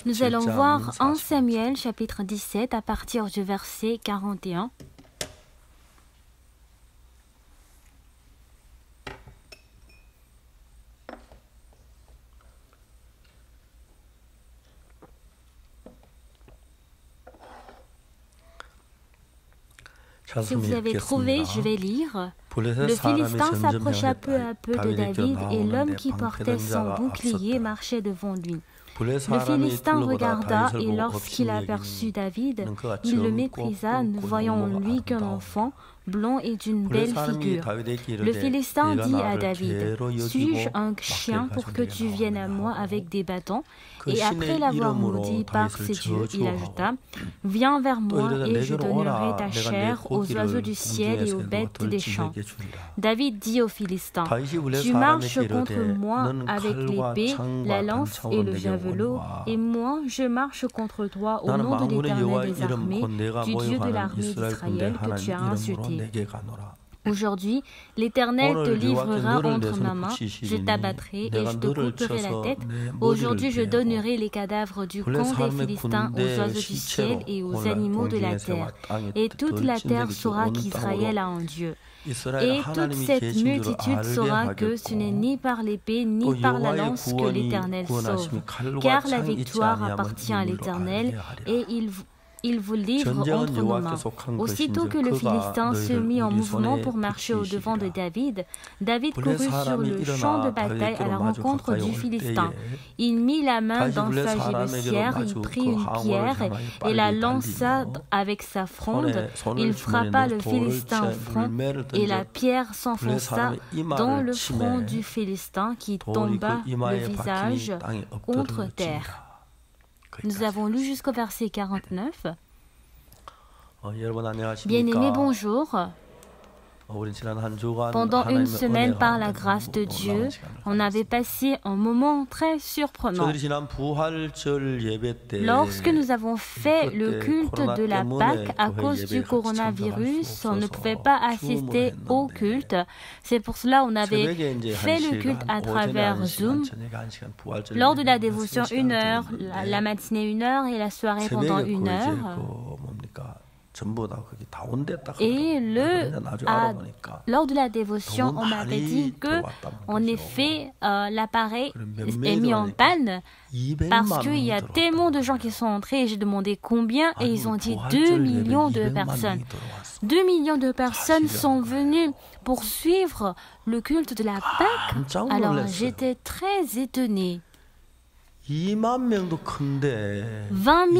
Nous allons voir 1 Samuel chapitre 17 à partir du verset 41. Si vous avez trouvé, je vais lire. Le Philistin s'approcha peu à peu de David et l'homme qui portait son bouclier marchait devant lui. Le Philistin regarda et lorsqu'il aperçut David, il le méprisa, ne voyant en lui qu'un enfant, blond et d'une belle figure. Le Philistin dit à David, « Suis-je un chien pour que tu viennes à moi avec des bâtons ?» Et après l'avoir maudit par ses dieux, il ajouta, « Viens vers moi et je donnerai ta chair aux oiseaux du ciel et aux bêtes des champs. » David dit aux Philistins, « Tu marches contre moi avec l'épée, la lance et le javelot, et moi je marche contre toi au nom de l'Éternel des armées, du Dieu de l'armée d'Israël que tu as insulté. Aujourd'hui, l'Éternel te livrera entre ma main, je t'abattrai et je te couperai la tête. Aujourd'hui, je donnerai les cadavres du camp des Philistins aux oiseaux du ciel et aux animaux de la terre. Et toute la terre saura qu'Israël a un Dieu. Et toute cette multitude saura que ce n'est ni par l'épée ni par la lance que l'Éternel sauve, car la victoire appartient à l'Éternel et il vous livre entre nos mains. Aussitôt que le Philistin se mit en mouvement pour marcher au-devant de David, David courut sur le champ de bataille à la rencontre du Philistin. Il mit la main dans sa gibecière, il prit une pierre et la lança avec sa fronde. Il frappa le Philistin au front et la pierre s'enfonça dans le front du Philistin qui tomba le visage contre terre. Nous avons lu jusqu'au verset 49. Bien-aimés, bonjour. Pendant une semaine, par la grâce de Dieu, on avait passé un moment très surprenant. Lorsque nous avons fait le culte de la Pâque, à cause du coronavirus, on ne pouvait pas assister au culte. C'est pour cela qu'on avait fait le culte à travers Zoom. Lors de la dévotion, 1 heure, la matinée 1 heure et la soirée pendant 1 heure. Et lors de la dévotion, on m'avait dit que, en effet, l'appareil est mis en panne parce qu'il y a tellement de gens qui sont entrés et j'ai demandé combien et ils ont dit 2 millions de personnes. 2 millions de personnes sont venues pour suivre le culte de la Pâque. Alors j'étais très étonnée. 20 000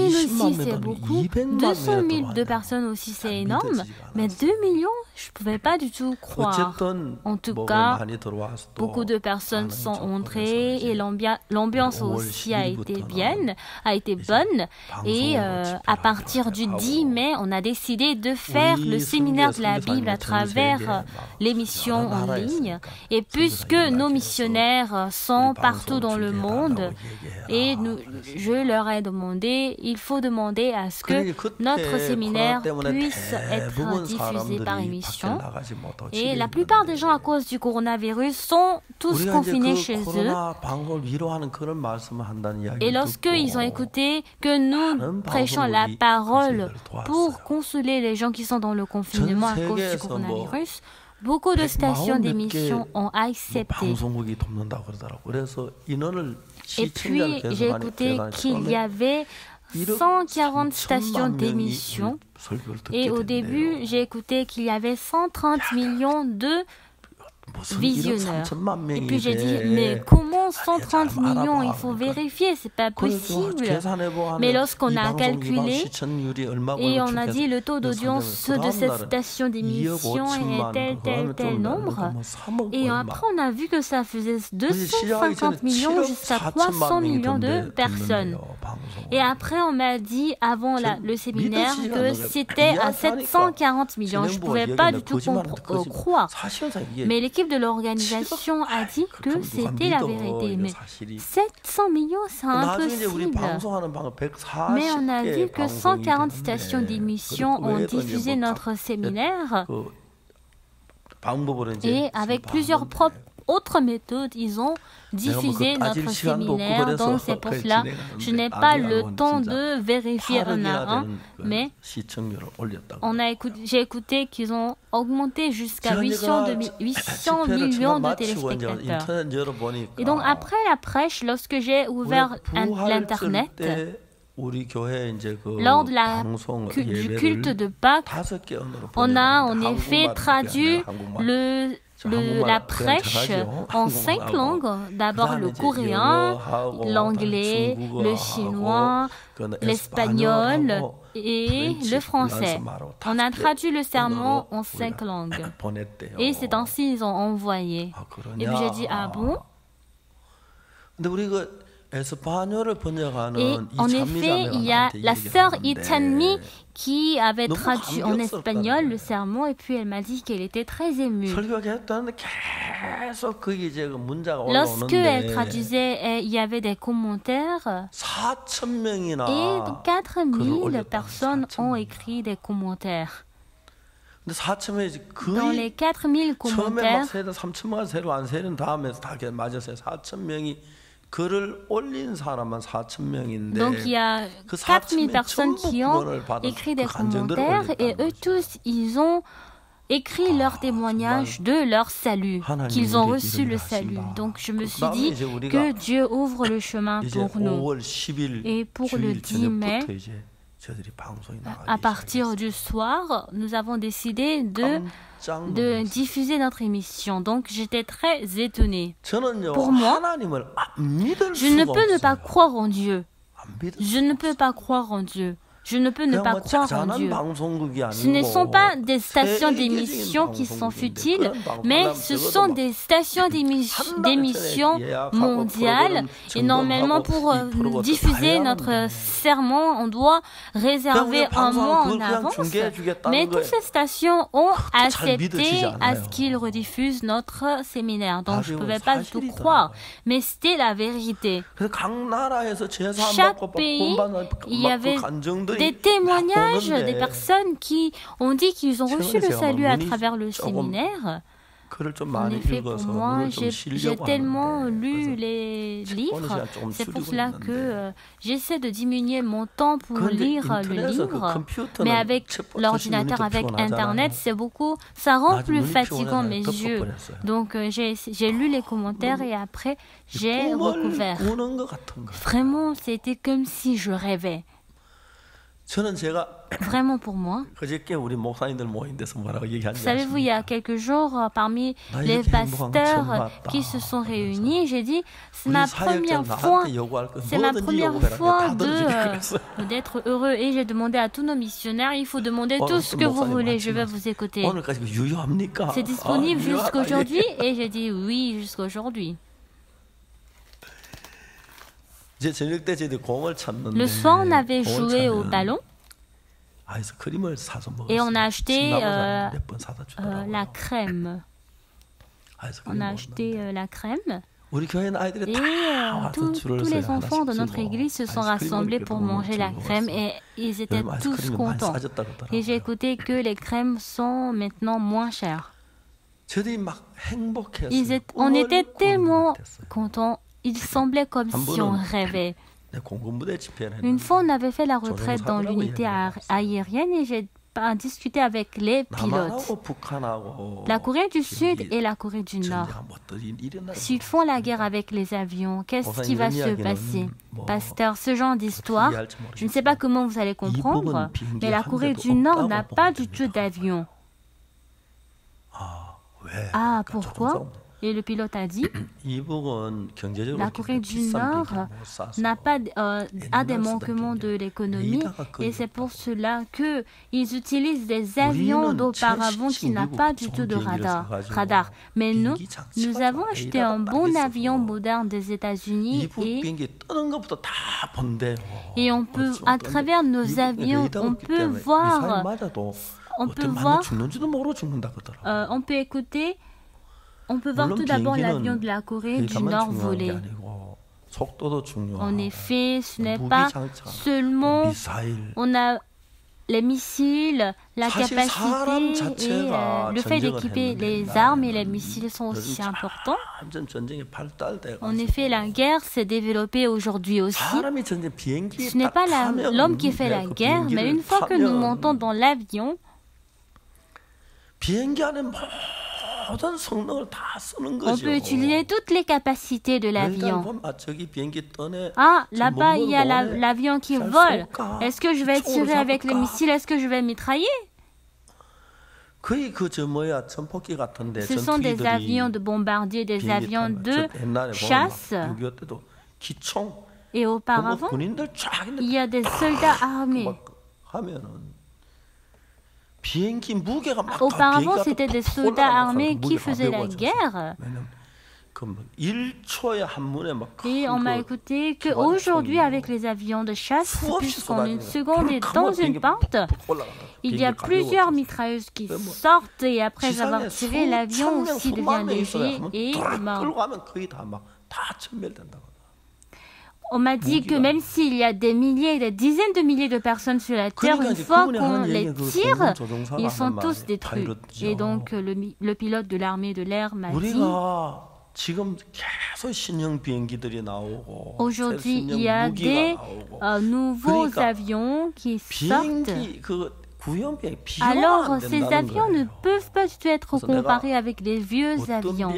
aussi, c'est beaucoup. 200 000 de personnes aussi, c'est énorme. Mais 2 millions, je ne pouvais pas du tout croire. En tout cas, beaucoup de personnes sont entrées et l'ambiance aussi a été bonne. Et à partir du 10 mai, on a décidé de faire le séminaire de la Bible à travers l'émission en ligne. Et puisque nos missionnaires sont partout dans le monde, et je leur ai demandé, il faut demander à ce que notre séminaire puisse être diffusé par émission. Et la plupart des gens, à cause du coronavirus, sont tous confinés chez eux. Et lorsqu'ils ont écouté que nous prêchons la parole pour consoler les gens qui sont dans le confinement à cause du coronavirus, beaucoup de stations d'émission ont accepté. Et puis, j'ai écouté qu'il y avait 140 stations d'émission. Et au début, j'ai écouté qu'il y avait 130 millions de visionneurs. Et puis j'ai dit, mais comment 130 millions? Il faut vérifier, c'est pas possible. Mais lorsqu'on a calculé et on a dit le taux d'audience de cette station d'émission est tel nombre, et après on a vu que ça faisait 250 millions jusqu'à 300 millions de personnes. Et après on m'a dit avant le séminaire que c'était à 740 millions. Je ne pouvais pas du tout croire. Mais l'équipe de l'organisation a dit que c'était la vérité. Mais 700 millions, c'est impossible. Mais on a vu que 140 stations d'émission ont diffusé notre séminaire et avec plusieurs autre méthode, ils ont diffusé notre séminaire. Donc c'est pour cela je n'ai pas le temps de vérifier un à un, mais j'ai écouté qu'ils ont augmenté jusqu'à 800 millions de téléspectateurs. Et donc après la prêche, lorsque j'ai ouvert l'Internet, lors du culte de Pâques, on a en effet traduit la prêche en 5 langues. D'abord le coréen, l'anglais, le chinois, l'espagnol et le français. On a traduit le sermon en 5 langues. Et c'est ainsi ils ont envoyé. Et puis j'ai dit, ah bon? Et en effet, il y a la sœur Ichanmi qui avait traduit en espagnol le sermon et puis elle m'a dit qu'elle était très émue. Lorsque elle traduisait, il y avait des commentaires et 4000 personnes ont écrit des commentaires. Dans les 4000 commentaires, donc il y a 4000 personnes qui ont écrit des commentaires et eux tous, ils ont écrit leur témoignage de leur salut, qu'ils ont reçu le salut. Donc je me suis dit que Dieu ouvre le chemin pour nous. Et pour le 10 mai, à partir du soir, nous avons décidé de diffuser notre émission. Donc j'étais très étonnée. Pour moi, je ne peux ne pas croire en Dieu. Je ne peux pas croire en Dieu. Je ne peux ne pas croire en Dieu. Ce ne sont pas des stations d'émission qui sont futiles, mais ce sont des stations d'émission mondiales. Et normalement, pour diffuser notre sermon, on doit réserver un mois en avance. Mais toutes ces stations ont accepté à ce qu'ils rediffusent notre séminaire. Donc, je ne pouvais pas tout croire. Mais c'était la vérité. Chaque pays, il y avait des témoignages des personnes qui ont dit qu'ils ont reçu le salut à travers le séminaire. En effet, pour moi, j'ai tellement lu les livres, c'est pour cela que j'essaie de diminuer mon temps pour lire le livre, mais avec l'ordinateur, avec Internet, ça rend plus fatigant mes yeux. Donc j'ai lu les commentaires et après j'ai recouvert. Vraiment, c'était comme si je rêvais. Vraiment pour moi. Savez-vous, il y a quelques jours, parmi les pasteurs qui se sont réunis, j'ai dit, c'est ma première fois d'être heureux. Et j'ai demandé à tous nos missionnaires, il faut demander tout ce que vous voulez, je vais vous écouter. C'est disponible jusqu'aujourd'hui? Et j'ai dit oui, jusqu'aujourd'hui. Le soir, on avait joué au ballon et on a acheté la crème. On a acheté la crème et tous les enfants de notre église se sont rassemblés pour manger la crème et ils étaient tous contents. Et j'ai écouté que les crèmes sont maintenant moins chères. On était tellement contents. Il semblait comme si on rêvait. Une fois, on avait fait la retraite dans l'unité aérienne et j'ai discuté avec les pilotes. La Corée du Sud et la Corée du Nord, s'ils font la guerre avec les avions, qu'est-ce qui va se passer? Pasteur, ce genre d'histoire, je ne sais pas comment vous allez comprendre, mais la Corée du Nord n'a pas du tout d'avion. Ah, pourquoi? Et le pilote a dit, la Corée du Nord a des manquements de l'économie et c'est pour cela qu'ils utilisent des avions d'auparavant qui n'ont pas du tout de radar. Mais nous avons acheté un bon avion moderne des États-Unis et on peut, à travers nos avions, on peut écouter. On peut voir tout d'abord l'avion de la Corée du Nord voler. En effet, ce n'est pas seulement... On a les missiles, la capacité et le fait d'équiper les armes et les missiles sont aussi importants. En effet, la guerre s'est développée aujourd'hui aussi. Ce n'est pas l'homme qui fait la guerre, mais une fois que nous montons dans l'avion, on peut utiliser toutes les capacités de l'avion. Ah, là-bas, il y a l'avion qui vole. Est-ce que je vais tirer avec les missiles? Est-ce que je vais mitrailler? Ce sont des avions de bombardier, des avions de chasse. Et auparavant, il y a des soldats armés. Auparavant, c'était des soldats armés qui faisaient la guerre. Et on m'a écouté qu'aujourd'hui, avec les avions de chasse, puisqu'en une seconde et dans une pente, il y a plusieurs mitrailleuses qui sortent et après avoir tiré, l'avion aussi devient léger et mort. On m'a dit que même s'il y a des milliers, des dizaines de milliers de personnes sur la Terre, une fois qu'on les tire, ils sont tous détruits. Et donc le pilote de l'armée de l'air m'a dit, aujourd'hui il y a des nouveaux avions qui sortent. Alors, ces avions ne peuvent pas du tout être comparés avec les vieux avions.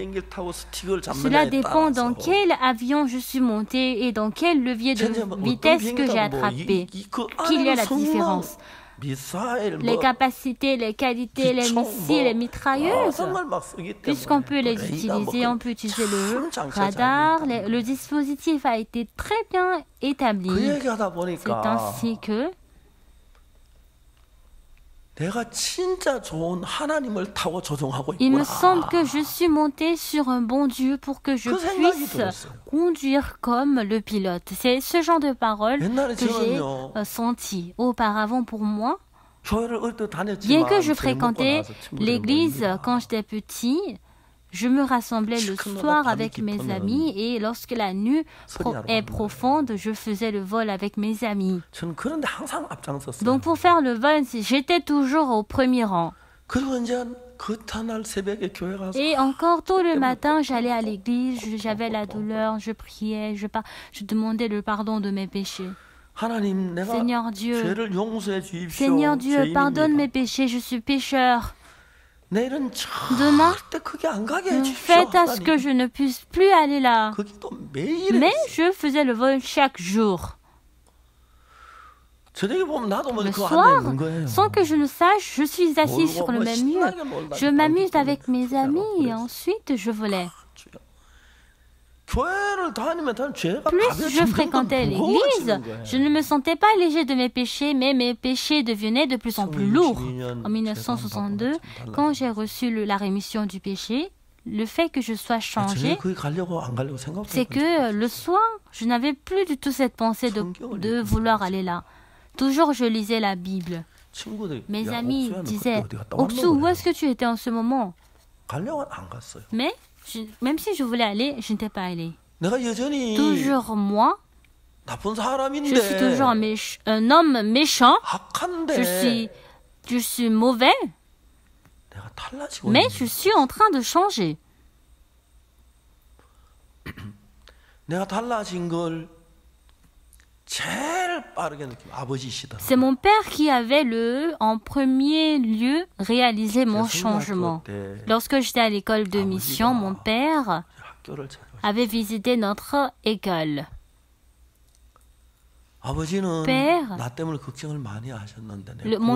Cela dépend dans quel avion je suis monté et dans quel levier de vitesse que j'ai attrapé qu'il y a la différence. Les capacités, les qualités, les missiles, les mitrailleuses, puisqu'on peut les utiliser, on peut utiliser le radar, le dispositif a été très bien établi. C'est ainsi que il me semble que je suis monté sur un bon Dieu pour que je puisse conduire comme le pilote. C'est ce genre de paroles que j'ai senti auparavant pour moi. Bien que je fréquentais l'église quand j'étais petit, je me rassemblais le soir avec mes amis et lorsque la nuit est profonde, je faisais le vol avec mes amis. Donc pour faire le vol, j'étais toujours au premier rang. Et encore tôt le matin, j'allais à l'église, j'avais la douleur, je priais, je demandais le pardon de mes péchés. Seigneur Dieu, pardonne mes péchés, je suis pécheur. Demain, faites à ce que je ne puisse plus aller là. Mais je faisais le vol chaque jour. Le soir, sans que je ne sache, je suis assis sur le même mur. Je m'amuse avec mes amis et ensuite je volais. Plus je fréquentais l'église, je ne me sentais pas léger de mes péchés, mais mes péchés devenaient de plus en plus lourds. En 1962, quand j'ai reçu la rémission du péché, le fait que je sois changé, c'est que le soir, je n'avais plus du tout cette pensée de vouloir aller là. Toujours, je lisais la Bible. Mes amis disaient, « Oksu, où est-ce que tu étais en ce moment ?» Mais même si je voulais aller, je n'étais pas allé. Toujours moi, je suis toujours un homme méchant, je suis mauvais, mais je suis en train de changer. C'est mon père qui avait en premier lieu réalisé mon changement. Lorsque j'étais à l'école de mission, mon père avait visité notre école. Mon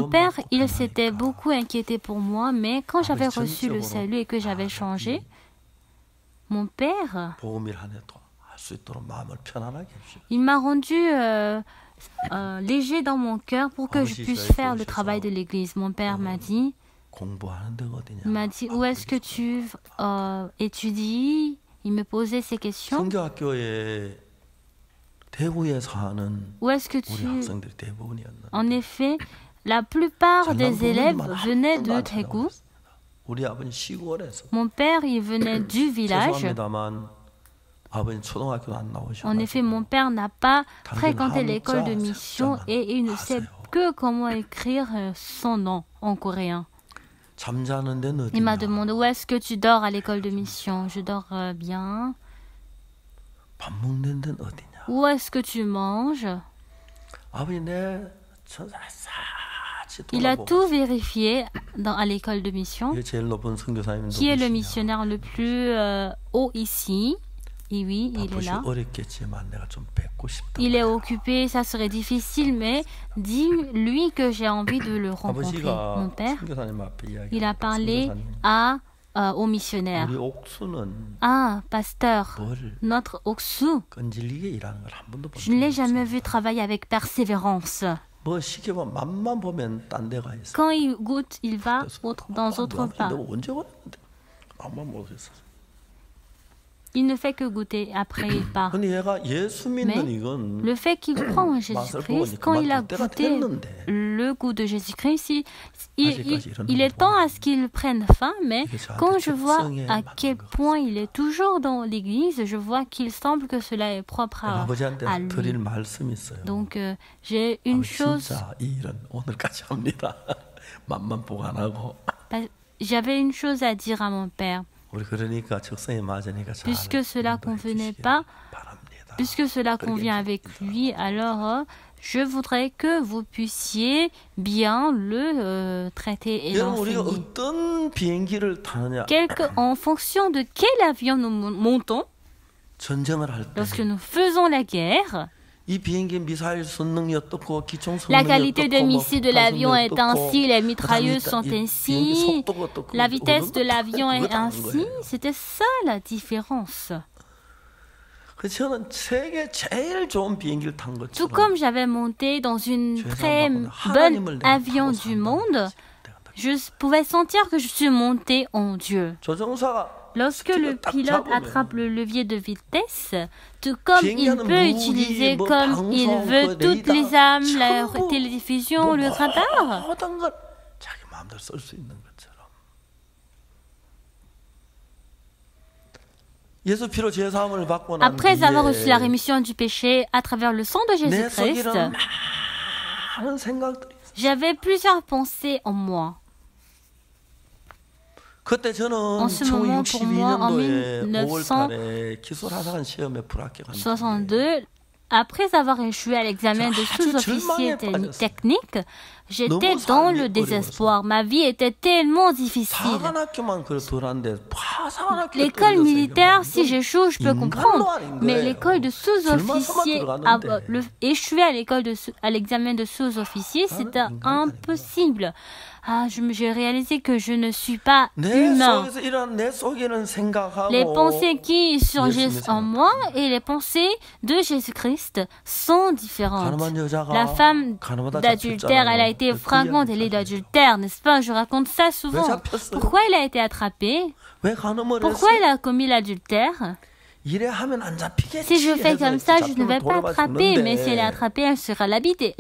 père, il s'était beaucoup inquiété pour moi, mais quand j'avais reçu le salut et que j'avais changé, mon père, il m'a rendu léger dans mon cœur pour que je puisse faire le travail de l'église. Mon père m'a dit, où est-ce que tu étudies? Il me posait ces questions. Où est-ce que tu... En effet, la plupart des élèves venaient de Daegu. Mon père, il venait du village. En effet, mon père n'a pas fréquenté l'école de mission et il ne sait que comment écrire son nom en coréen. Il m'a demandé où est-ce que tu dors à l'école de mission. Je dors bien. Où est-ce que tu manges? Il a tout vérifié à l'école de mission. Qui est le missionnaire le plus haut ici? Et oui, il est là. Il est occupé, ça serait difficile, mais dis-lui que j'ai envie de le rencontrer. Mon père, il a parlé au missionnaire. Ah, pasteur, notre Oksu, je ne l'ai jamais vu travailler avec persévérance. Quand il goûte, il va dans autre part. Il ne fait que goûter, après il part. Mais le fait qu'il croit en Jésus-Christ, quand il a goûté le goût de Jésus-Christ, il est temps à ce qu'il prenne faim, mais quand je vois à quel point il est toujours dans l'église, je vois qu'il semble que cela est propre à lui. Donc j'ai une chose... J'avais une chose à dire à mon père. Puisque cela convenait pas, puisque cela convient avec lui, alors je voudrais que vous puissiez bien le traiter et l'enseigner. En fonction de quel avion nous montons, lorsque nous faisons la guerre, la qualité de missile de l'avion est ainsi, les mitrailleuses sont ainsi, la vitesse de l'avion est ainsi. C'était ça la différence. Tout comme j'avais monté dans une très bonne avion du monde, je pouvais sentir que je suis monté en Dieu. Lorsque le pilote attrape le levier de vitesse, tout comme il peut utiliser comme il veut toutes les armes, la télédiffusion, le radar. Après avoir reçu la rémission du péché à travers le sang de Jésus-Christ, j'avais plusieurs pensées en moi. En ce moment, pour moi, en 1962, après avoir échoué à l'examen de sous-officier technique, j'étais dans le désespoir. Ma vie était tellement difficile. L'école militaire, si j'échoue, je peux comprendre. Mais l'école de sous-officier, échouer à l'examen de sous-officier, c'était impossible. J'ai réalisé que je ne suis pas humain. Les pensées qui surgissent en moi et les pensées de Jésus-Christ sont différentes. La femme d'adultère, elle a été flagrante délit d'adultère, n'est-ce pas? Je raconte ça souvent. Pourquoi elle a été attrapée? Pourquoi elle a commis l'adultère? Si je fais comme ça, je ne vais pas attraper, mais si elle est attrapée, elle sera lapidée.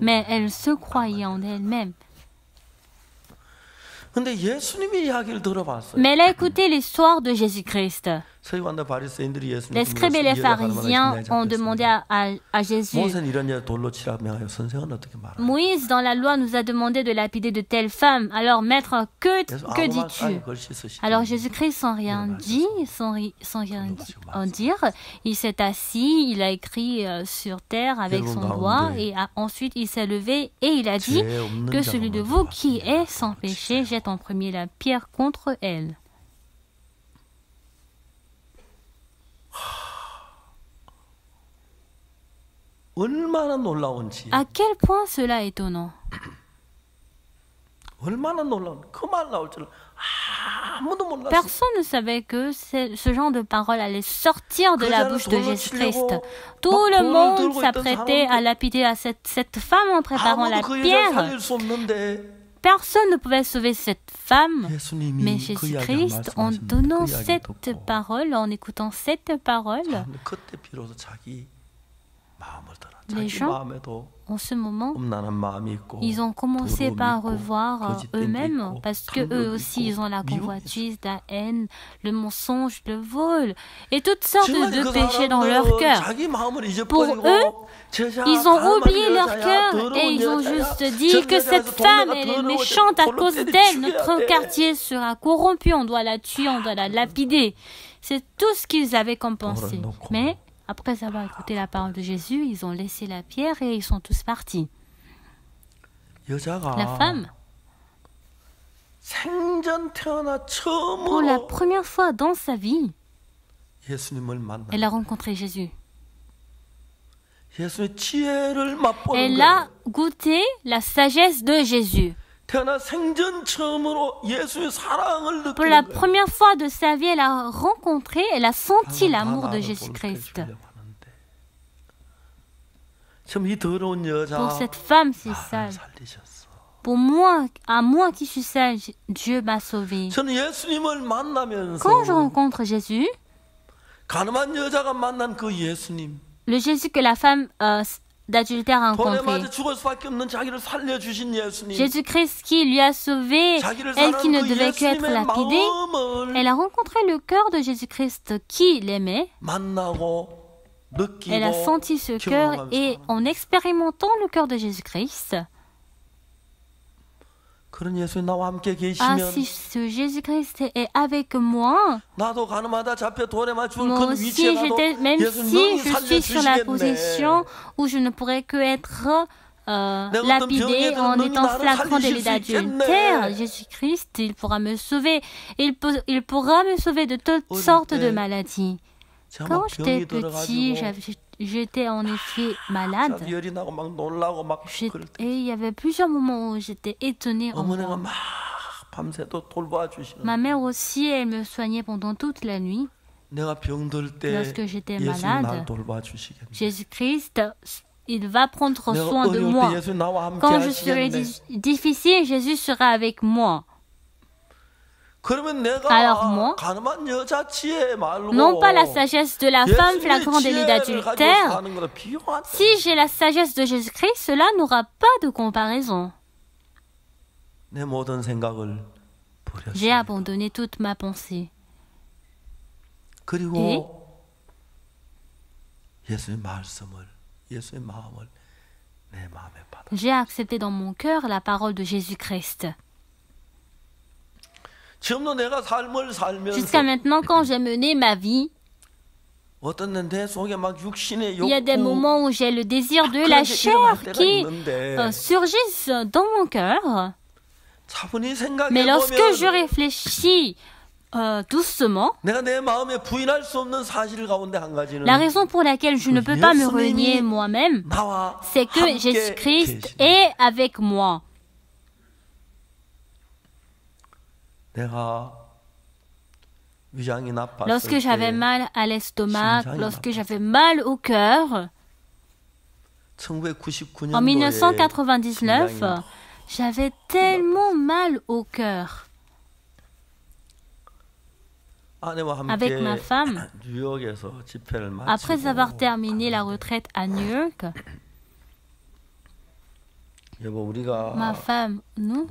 Mais elle se croyait en elle-même. Mais elle a écouté l'histoire de Jésus-Christ. Les scribes et les pharisiens ont demandé à Jésus. Moïse, dans la loi, nous a demandé de lapider de telles femmes. Alors, maître, que dis-tu? Alors, Jésus-Christ, sans rien dire, il s'est assis, il a écrit sur terre avec son doigt, et ensuite il s'est levé et il a dit que celui de vous qui est sans péché jette en premier la pierre contre elle. À quel point cela est étonnant. Personne ne savait que ce genre de parole allait sortir de la bouche de Jésus-Christ. Tout le monde s'apprêtait à lapider cette femme en préparant la pierre. Personne ne pouvait sauver cette femme, mais Jésus-Christ, en donnant cette parole, en écoutant cette parole, les gens, en ce moment, ils ont commencé par revoir eux-mêmes, parce qu'eux aussi, ils ont la convoitise, la haine, le mensonge, le vol, et toutes sortes de péchés dans leur cœur. Pour eux, ils ont oublié leur cœur et ils ont juste dit que cette femme, elle est méchante à cause d'elle. Notre quartier sera corrompu, on doit la tuer, on doit la lapider. C'est tout ce qu'ils avaient comme pensée. Mais après avoir écouté la parole de Jésus, ils ont laissé la pierre et ils sont tous partis. La femme, pour la première fois dans sa vie, elle a rencontré Jésus. Elle a goûté la sagesse de Jésus. Pour la première fois de sa vie, elle a rencontré, elle a senti l'amour de Jésus-Christ. Pour cette femme si sale, pour moi, à moi qui suis sale, Dieu m'a sauvé. Quand je rencontre Jésus, le Jésus que la femme d'adultère a rencontré, Jésus-Christ qui lui a sauvé, elle qui ne devait qu'être lapidée, elle a rencontré le cœur de Jésus-Christ qui l'aimait. Elle a senti ce cœur et en expérimentant le cœur de Jésus-Christ, si ce Jésus-Christ est avec moi, moi aussi, même si je suis sur la position où je ne pourrais que être lapidé en étant flagrant délit d'adultère, Jésus-Christ, il pourra me sauver. Il pourra me sauver de toutes sortes de maladies. Quand j'étais petit, j'étais en effet malade. Et il y avait plusieurs moments où j'étais étonnée en moi. Ma mère aussi, elle me soignait pendant toute la nuit. Lorsque j'étais malade, Jésus-Christ, il va prendre soin de moi. Quand je serai difficile, Jésus sera avec moi. Alors moi, non pas la sagesse de la femme flagrant délit d'adultère, si j'ai la sagesse de Jésus-Christ, cela n'aura pas de comparaison. J'ai abandonné toute ma pensée. Et j'ai accepté dans mon cœur la parole de Jésus-Christ. Jusqu'à maintenant, quand j'ai mené ma vie, il y a des moments où j'ai le désir de la chair qui surgissent dans mon cœur. Mais lorsque je réfléchis doucement, la raison pour laquelle je ne peux pas me renier moi-même, c'est que Jésus-Christ est avec moi. Lorsque j'avais mal à l'estomac, lorsque j'avais mal au cœur, en 1999, j'avais tellement mal au cœur. Avec ma femme, après avoir terminé la retraite à New York, ma femme, nous,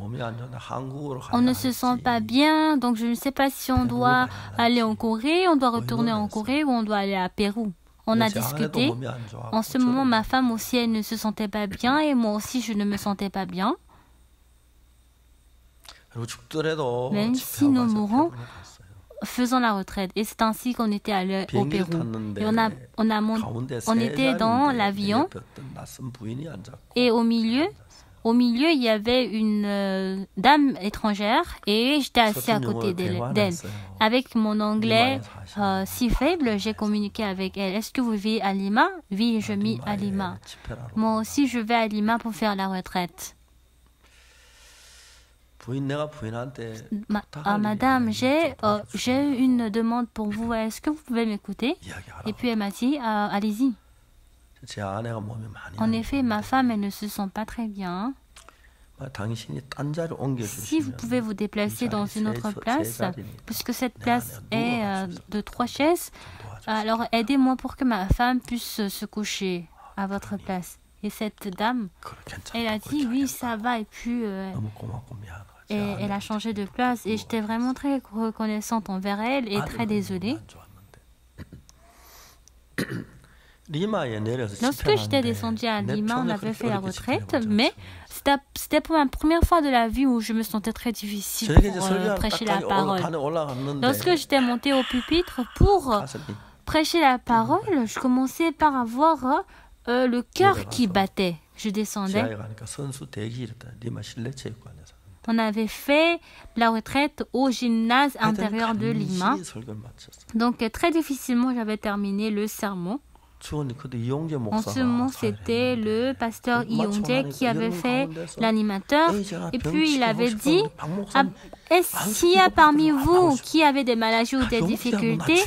on ne se sent pas bien, donc je ne sais pas si on doit aller en Corée, on doit retourner en Corée ou on doit aller à Pérou. On a discuté. En ce moment, ma femme aussi, elle ne se sentait pas bien et moi aussi, je ne me sentais pas bien. Même si nous mourons, faisons la retraite. Et c'est ainsi qu'on était allé au Pérou. Et on était dans l'avion et au milieu, il y avait une dame étrangère et j'étais assis à côté d'elle. Avec mon anglais si faible, j'ai communiqué avec elle. Est-ce que vous vivez à Lima? Oui, je vis à Lima. Moi aussi, je vais à Lima pour faire la retraite. Madame, j'ai une demande pour vous. Est-ce que vous pouvez m'écouter? Et puis elle m'a dit, allez-y. En effet, ma femme, elle ne se sent pas très bien. Si vous pouvez vous déplacer dans une autre place, puisque cette place est de 3 chaises, alors aidez-moi pour que ma femme puisse se coucher. à votre place. Et cette dame, elle a dit oui, ça va. Et puis, elle a changé de place. Et j'étais vraiment très reconnaissante envers elle et très désolée. Lorsque j'étais descendue à Lima, on avait fait la retraite, mais c'était pour la première fois de la vie où je me sentais très difficile pour prêcher la parole. Lorsque j'étais montée au pupitre pour prêcher la parole, je commençais par avoir le cœur qui battait. Je descendais. On avait fait la retraite au gymnase intérieur de Lima. Donc très difficilement, j'avais terminé le sermon. En ce moment, c'était le pasteur Yongjae qui avait fait l'animateur. Et puis, il avait dit, s'il y a parmi vous qui avez des maladies ou des difficultés,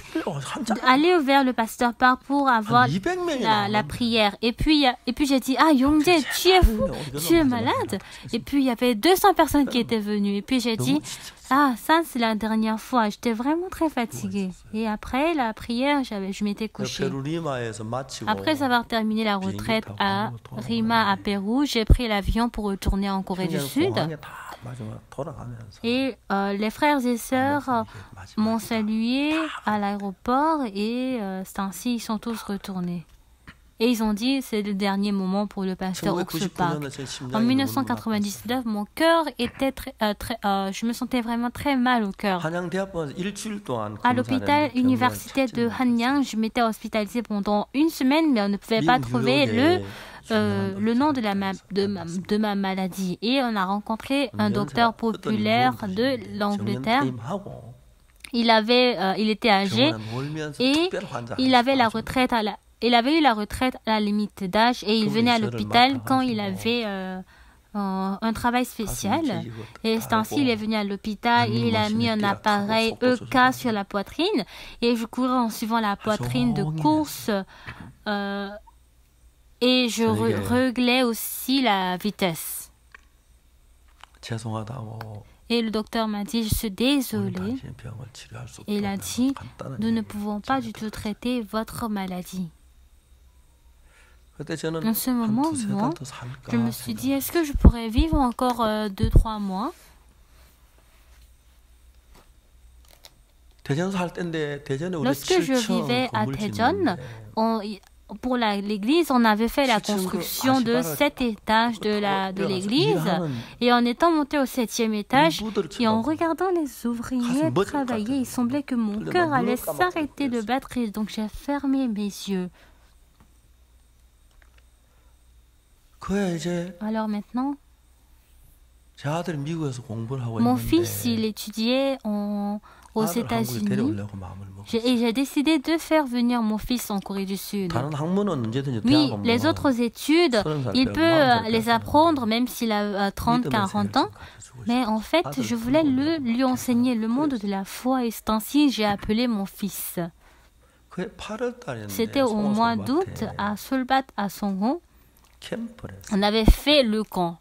allez vers le pasteur Park pour avoir la prière. Et puis j'ai dit, Yongjae, tu es fou, tu es malade. Et puis, il y avait 200 personnes qui étaient venues. Et puis, j'ai dit, ça, c'est la dernière fois. J'étais vraiment très fatiguée. Et après la prière, je m'étais couchée. Après avoir terminé la retraite à Lima, à Pérou, j'ai pris l'avion pour retourner en Corée du Sud. Et les frères et sœurs m'ont salué à l'aéroport et c'est ainsi ils sont tous retournés. Et ils ont dit c'est le dernier moment pour le pasteur Oksu Park. En 1999, mon cœur était je me sentais vraiment très mal au cœur. À l'hôpital universitaire de Hanyang, je m'étais hospitalisée pendant une semaine, mais on ne pouvait pas trouver le nom de ma maladie. Et on a rencontré un docteur populaire de l'Angleterre. Il était âgé et il avait eu la retraite à la limite d'âge et il venait à l'hôpital quand il avait un travail spécial. Et c'est ainsi il est venu à l'hôpital, il a mis un appareil EK sur la poitrine et je courais en suivant la poitrine de course et je réglais aussi la vitesse. Et le docteur m'a dit, je suis désolée. Et il a dit, nous ne pouvons pas du tout traiter votre maladie. En ce moment, moi, je me suis dit, est-ce que je pourrais vivre encore 2-3 mois? Lorsque je vivais à Daejeon, pour l'église, on avait fait la construction de 7 étages de l'église. Et en étant monté au 7e étage, et en regardant les ouvriers travailler, il semblait que mon cœur allait s'arrêter de battre. Et donc j'ai fermé mes yeux. Alors maintenant, mon fils, il étudiait aux États-Unis et j'ai décidé de faire venir mon fils en Corée du Sud. Oui, les autres études, il peut les apprendre même s'il a 30-40 ans. Mais en fait, je voulais lui enseigner le monde de la foi et c'est ainsi j'ai appelé mon fils. C'était au mois d'août à Solbat, à Songhon. On avait fait le camp.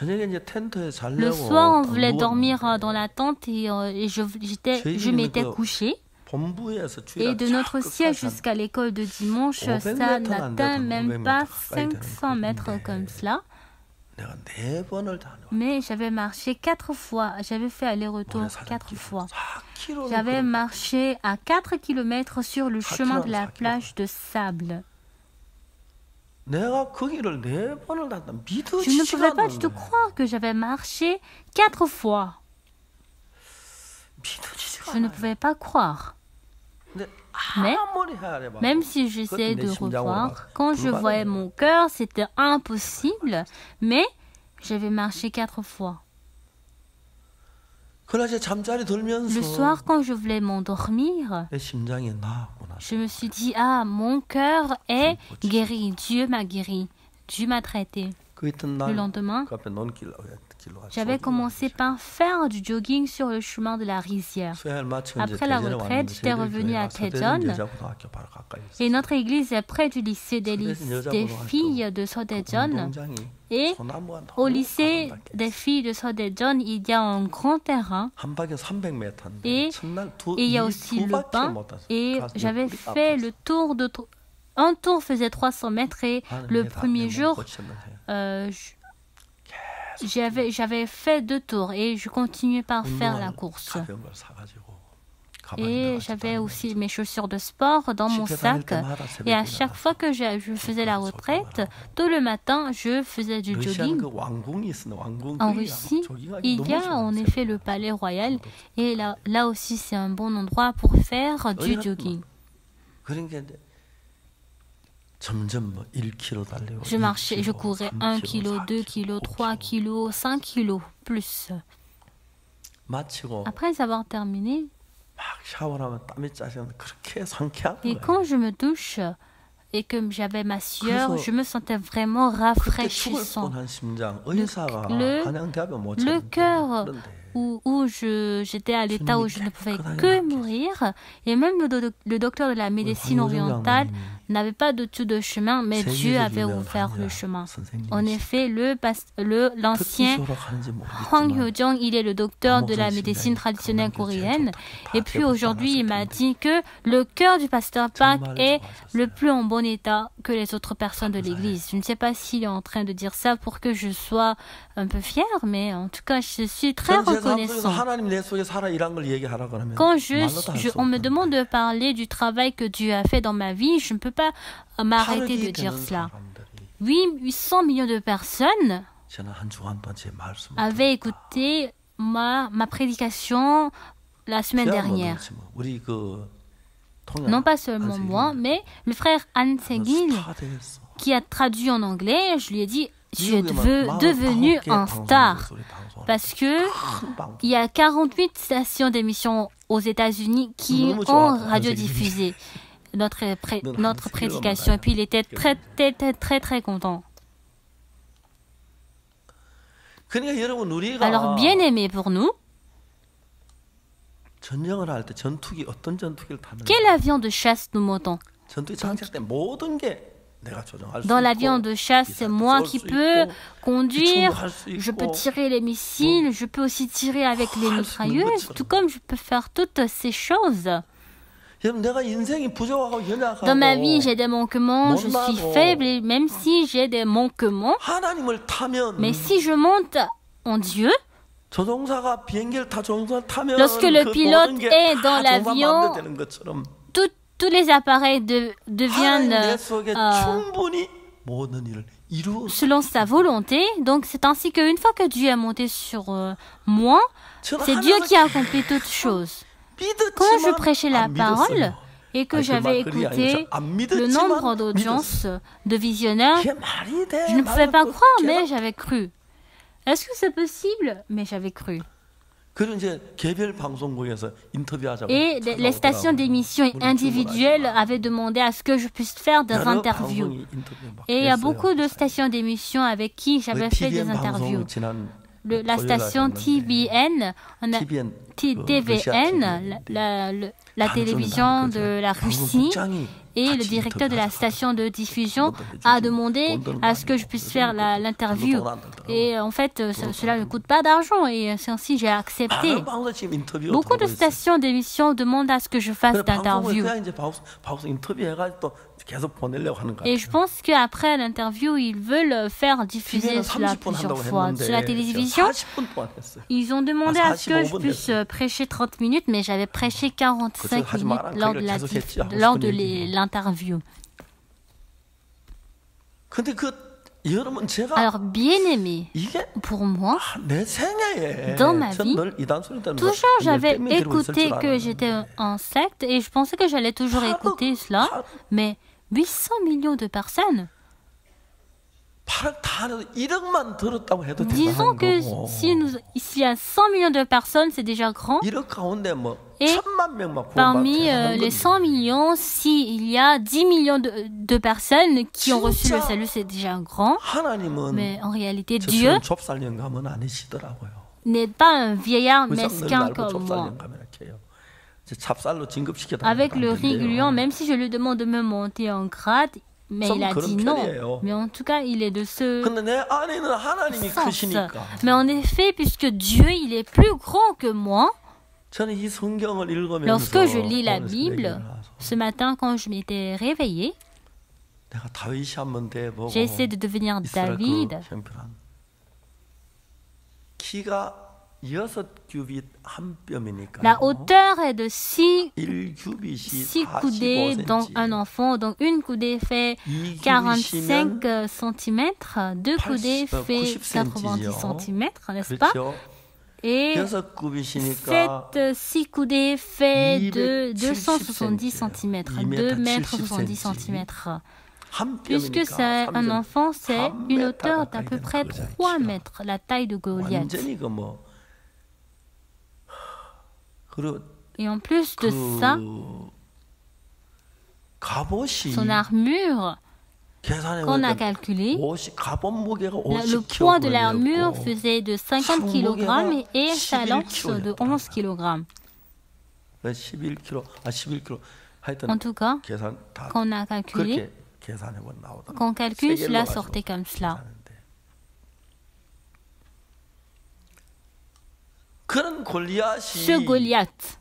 Le soir, on voulait dormir dans la tente et je m'étais couchée. Et de notre siège jusqu'à l'école de dimanche, ça n'atteint même pas 500 mètres comme cela. Mais j'avais marché 4 fois. J'avais fait aller-retour 4 fois. J'avais marché à 4 km sur le chemin de la plage de sable. Je ne pouvais pas du tout croire que j'avais marché 4 fois. Je ne pouvais pas croire. Mais, même si j'essayais de revoir, quand je voyais mon cœur, c'était impossible. Mais, j'avais marché 4 fois. Le soir, quand je voulais m'endormir, je me suis dit, mon cœur est guéri. Dieu m'a guéri. Dieu m'a traité. Le lendemain, j'avais commencé par faire du jogging sur le chemin de la rizière. Après la retraite, j'étais revenue à Daejeon. Et notre église est près du lycée des filles de Daejeon. Et au lycée des filles de Daejeon, il y a un grand terrain. Et il y a aussi le bain. Et j'avais fait le tour un tour faisait 300 mètres et le premier jour, j'avais fait 2 tours et je continuais par faire la course. Et j'avais aussi mes chaussures de sport dans mon sac. Et à chaque fois que je faisais la retraite, tôt le matin, je faisais du jogging. En Russie, il y a en effet le palais royal. Et là aussi, c'est un bon endroit pour faire du jogging. Je marchais, je courais 1 kg, 2 kg, 3 kg, 5 kg, plus. Après avoir terminé, et quand je me douche et que j'avais ma sueur, je me sentais vraiment rafraîchissant. Le cœur où j'étais à l'état où je ne pouvais que mourir, et même le docteur de la médecine orientale n'avait pas du tout de chemin, mais Dieu avait ouvert le chemin. En effet, l'ancien Hwang Hyo-jung, il est le docteur de la médecine traditionnelle coréenne, et puis aujourd'hui, il m'a dit que le cœur du pasteur Park est le plus en bon état que les autres personnes de l'église. Je ne sais pas s'il est en train de dire ça pour que je sois un peu fière, mais en tout cas, je suis très reconnaissant. Quand on me demande de parler du travail que Dieu a fait dans ma vie, je ne peux pas m'arrêter de dire cela. 800 millions de personnes avaient écouté ma prédication la semaine dernière. Non pas seulement moi, mais le frère Han Se-gil, qui a traduit en anglais, je lui ai dit, tu es devenu un star. Parce que il y a 48 stations d'émission aux États-Unis qui ont radiodiffusé notre prédication. Et puis il était très, très, très, très content. Alors, bien aimé pour nous, quel avion de chasse nous montons? Dans l'avion de chasse, c'est moi qui peux conduire, je peux tirer les missiles, je peux aussi tirer avec les mitrailleuses, tout comme je peux faire toutes ces choses. Dans ma vie, j'ai des manquements, je suis faible, et même si j'ai des manquements, mais si je monte en Dieu, lorsque le pilote est dans l'avion, tous les appareils deviennent selon sa volonté. Donc c'est ainsi qu'une fois que Dieu est monté sur moi, c'est Dieu qui a accompli toutes choses. Quand je prêchais la parole et que j'avais écouté le nombre d'audiences de visionneurs, je ne pouvais pas croire, mais j'avais cru. Est-ce que c'est possible? Mais j'avais cru. Et les stations d'émission individuelles avaient demandé à ce que je puisse faire des interviews. Et il y a beaucoup de stations d'émission avec qui j'avais fait des interviews. La station TVN, la télévision de la Russie, et le directeur de la station de diffusion a demandé à ce que je puisse faire l'interview. Et en fait, cela ne coûte pas d'argent et c'est ainsi que j'ai accepté. Beaucoup de stations d'émission demandent à ce que je fasse d'interview. Et je pense qu'après l'interview, ils veulent faire diffuser cela plusieurs fois. Sur la télévision, ils ont demandé à ce que je puisse prêcher 30 minutes, mais j'avais prêché 45 minutes lors de l'interview. Alors, bien aimé, pour moi, dans ma vie, toujours j'avais écouté que j'étais en secte et je pensais que j'allais toujours écouter cela, mais 800 millions de personnes. Disons que s'il y a 100 millions de personnes, c'est déjà grand. Et parmi les 100 millions, s'il y a 10 millions de personnes qui ont reçu le salut, c'est déjà grand. Mais en réalité, Dieu n'est pas un vieillard mesquin comme moi. Avec le riz gluant, même si je lui demande de me monter en grade, mais il a dit non. Mais en tout cas, il est de ce sens. Mais en effet, puisque Dieu, il est plus grand que moi, lorsque je lis la Bible, ce matin quand je m'étais réveillée, J'ai essayé de devenir David. La hauteur est de 6 coudées dans un enfant. Donc une coudée fait 45 cm, 2 coudées fait 90 cm, n'est-ce pas? Et 6 coudées fait de 270 cm, 2 mètres 70 cm. Puisque c'est un enfant, c'est une hauteur d'à peu près 3 mètres, la taille de Goliath. Et en plus de ça, son armure, qu'on a calculé, le poids de l'armure faisait de 50 kg et sa lance de 11 kg. En tout cas, qu'on a calculé, qu'on calcule, cela sortait comme cela. Ce Goliath,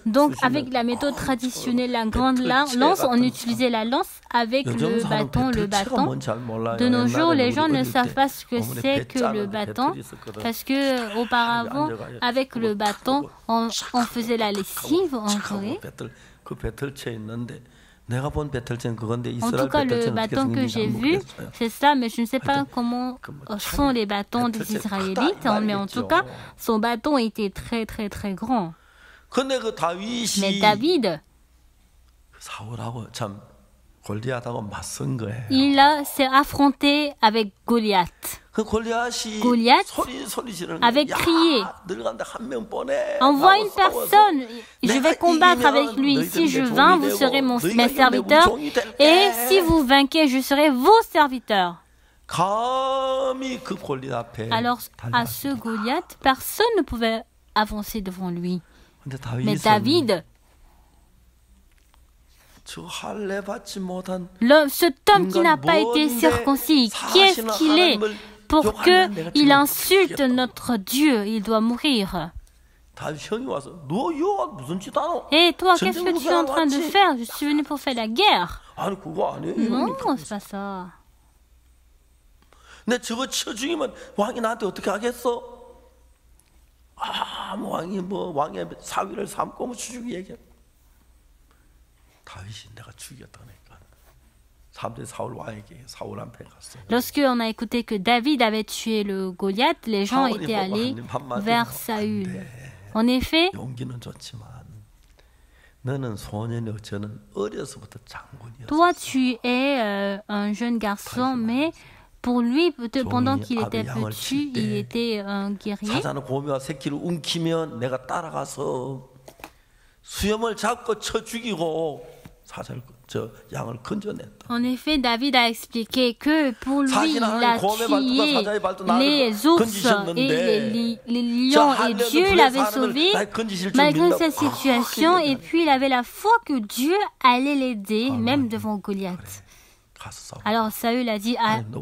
donc avec la méthode traditionnelle, la grande lance, on utilisait la lance avec le bâton. De nos jours, les gens ne savent pas ce que c'est que le bâton, parce que auparavant, avec le bâton, on faisait la lessive en Corée. En tout cas, le bâton que j'ai vu, c'est ça, mais je ne sais pas comment sont les bâtons des Israélites, mais en tout cas, son bâton était très, très, très grand. Mais David, il s'est affronté avec Goliath. Goliath avait crié, envoie une personne, je vais combattre avec lui. Si je vins, vous serez mes serviteurs, et si vous vainquez, je serai vos serviteurs. Alors, à ce Goliath, personne ne pouvait avancer devant lui. Mais David, cet homme qui n'a pas été circoncis, qui est-ce qu'il est pour qu'il insulte notre Dieu? Il doit mourir. Et toi, qu'est-ce que tu es en train de faire? Je suis venu pour faire la guerre. Non, c'est pas ça. Lorsque on a écouté que David avait tué le Goliath, les gens étaient allés vers Saül. En effet, toi tu es un jeune garçon, mais pour lui, pendant qu'il était petit, il était un guerrier. En effet, David a expliqué que pour lui, il a tué les ours et les lions, et Dieu l'avait sauvé malgré cette situation, et puis il avait la foi que Dieu allait l'aider, même devant Goliath. Alors Saül a dit,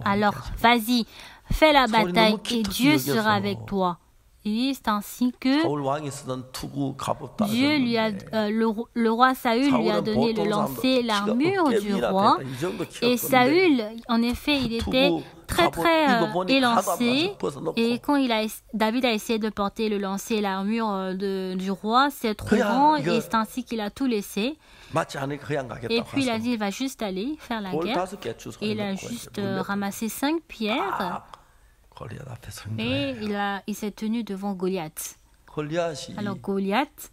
alors vas-y, fais la bataille et Dieu sera avec toi. Et c'est ainsi que Dieu lui a, le roi Saül lui a donné le lancer, l'armure du roi. Et Saül, en effet, il était très élancé. Et quand David a essayé de porter le lancer, l'armure du roi, c'est trop grand et c'est ainsi qu'il a tout laissé. Et puis il a dit, il va juste aller faire la guerre. Et il a juste ramassé 5 pierres. Et il s'est tenu devant Goliath. Alors Goliath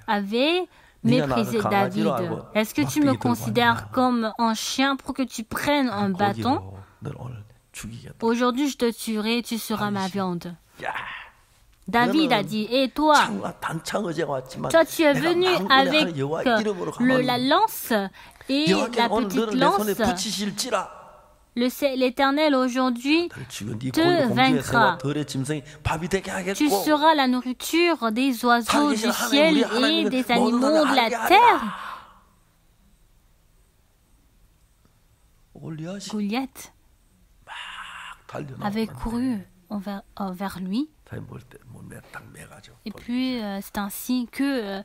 avait méprisé David. Est-ce que tu me considères comme un chien pour que tu prennes un bâton? Aujourd'hui je te tuerai, tu seras ma viande. David a dit, et toi tu es venu avec la lance et la petite lance. L'Éternel aujourd'hui te vaincra. Tu seras la nourriture des oiseaux du ciel et des animaux de la terre. Goliath avait couru vers lui. Et puis, c'est ainsi que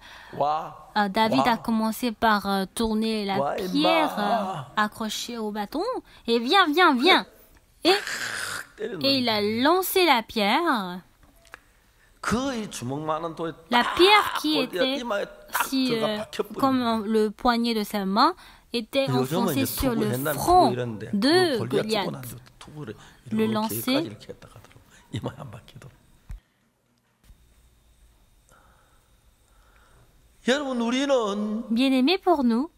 David a commencé par tourner la pierre accrochée au bâton. Et viens. Et il a lancé la pierre. La pierre qui était comme le poignet de sa main était enfoncée sur le front de Goliath. Le lancer. Bien-aimés pour nous,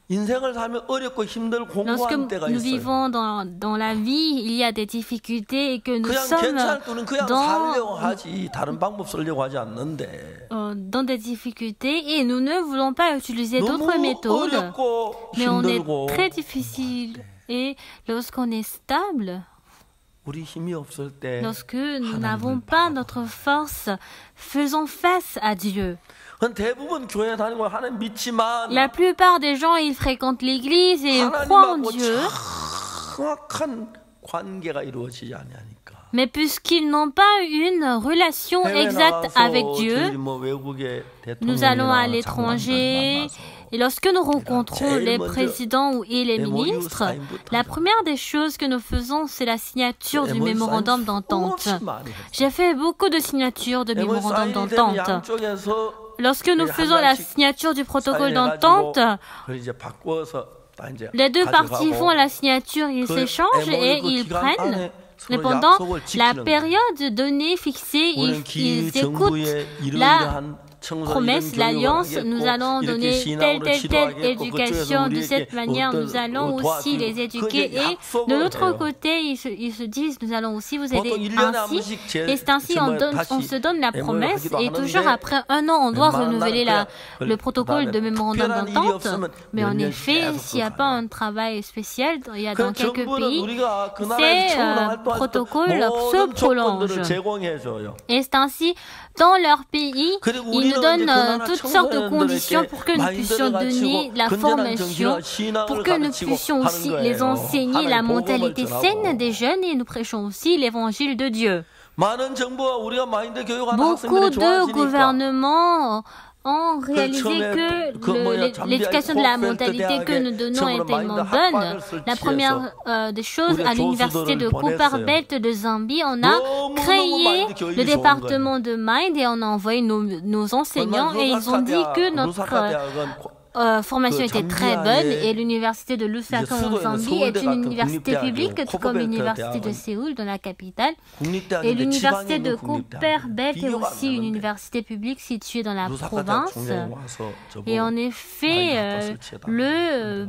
lorsque nous vivons dans la vie, il y a des difficultés et que nous sommes dans des difficultés et nous ne voulons pas utiliser d'autres méthodes, mais on est très difficile et lorsqu'on est stable, lorsque nous n'avons pas notre force, faisons face à Dieu. La plupart des gens, ils fréquentent l'église et ils croient en Dieu. Mais puisqu'ils n'ont pas une relation exacte avec Dieu, nous allons à l'étranger et lorsque nous rencontrons les présidents et les ministres, la première des choses que nous faisons, c'est la signature du mémorandum d'entente. J'ai fait beaucoup de signatures de mémorandum d'entente. Lorsque nous faisons la signature du protocole d'entente, les deux parties font la signature, ils s'échangent et ils prennent. Et pendant la période donnée, fixée, ils écoutent la promesse, l'alliance, nous allons donner telle éducation, de cette manière nous allons aussi les éduquer et de l'autre côté ils se disent nous allons aussi vous aider ainsi et c'est ainsi on se donne la promesse et toujours après 1 an on doit renouveler le protocole de mémorandum d'entente, mais en effet s'il n'y a pas un travail spécial, il y a dans quelques pays, ces protocoles se prolongent et c'est ainsi dans leur pays, ils nous donnent toutes sortes de conditions pour que nous puissions donner la formation, pour que nous puissions aussi les enseigner la mentalité saine des jeunes et nous prêchons aussi l'évangile de Dieu. Beaucoup de gouvernements ont réalisé que l'éducation de la mentalité que nous donnons est tellement bonne. La première des choses, à l'université de Copperbelt de Zambie, on a créé le département de Mind et on a envoyé nos enseignants et ils ont dit que notre formation était très bonne et l'université de Lusaka en Zambie est une université publique tout comme l'université de Séoul dans la capitale et l'université de Copperbelt est aussi une université publique située dans la province et en effet le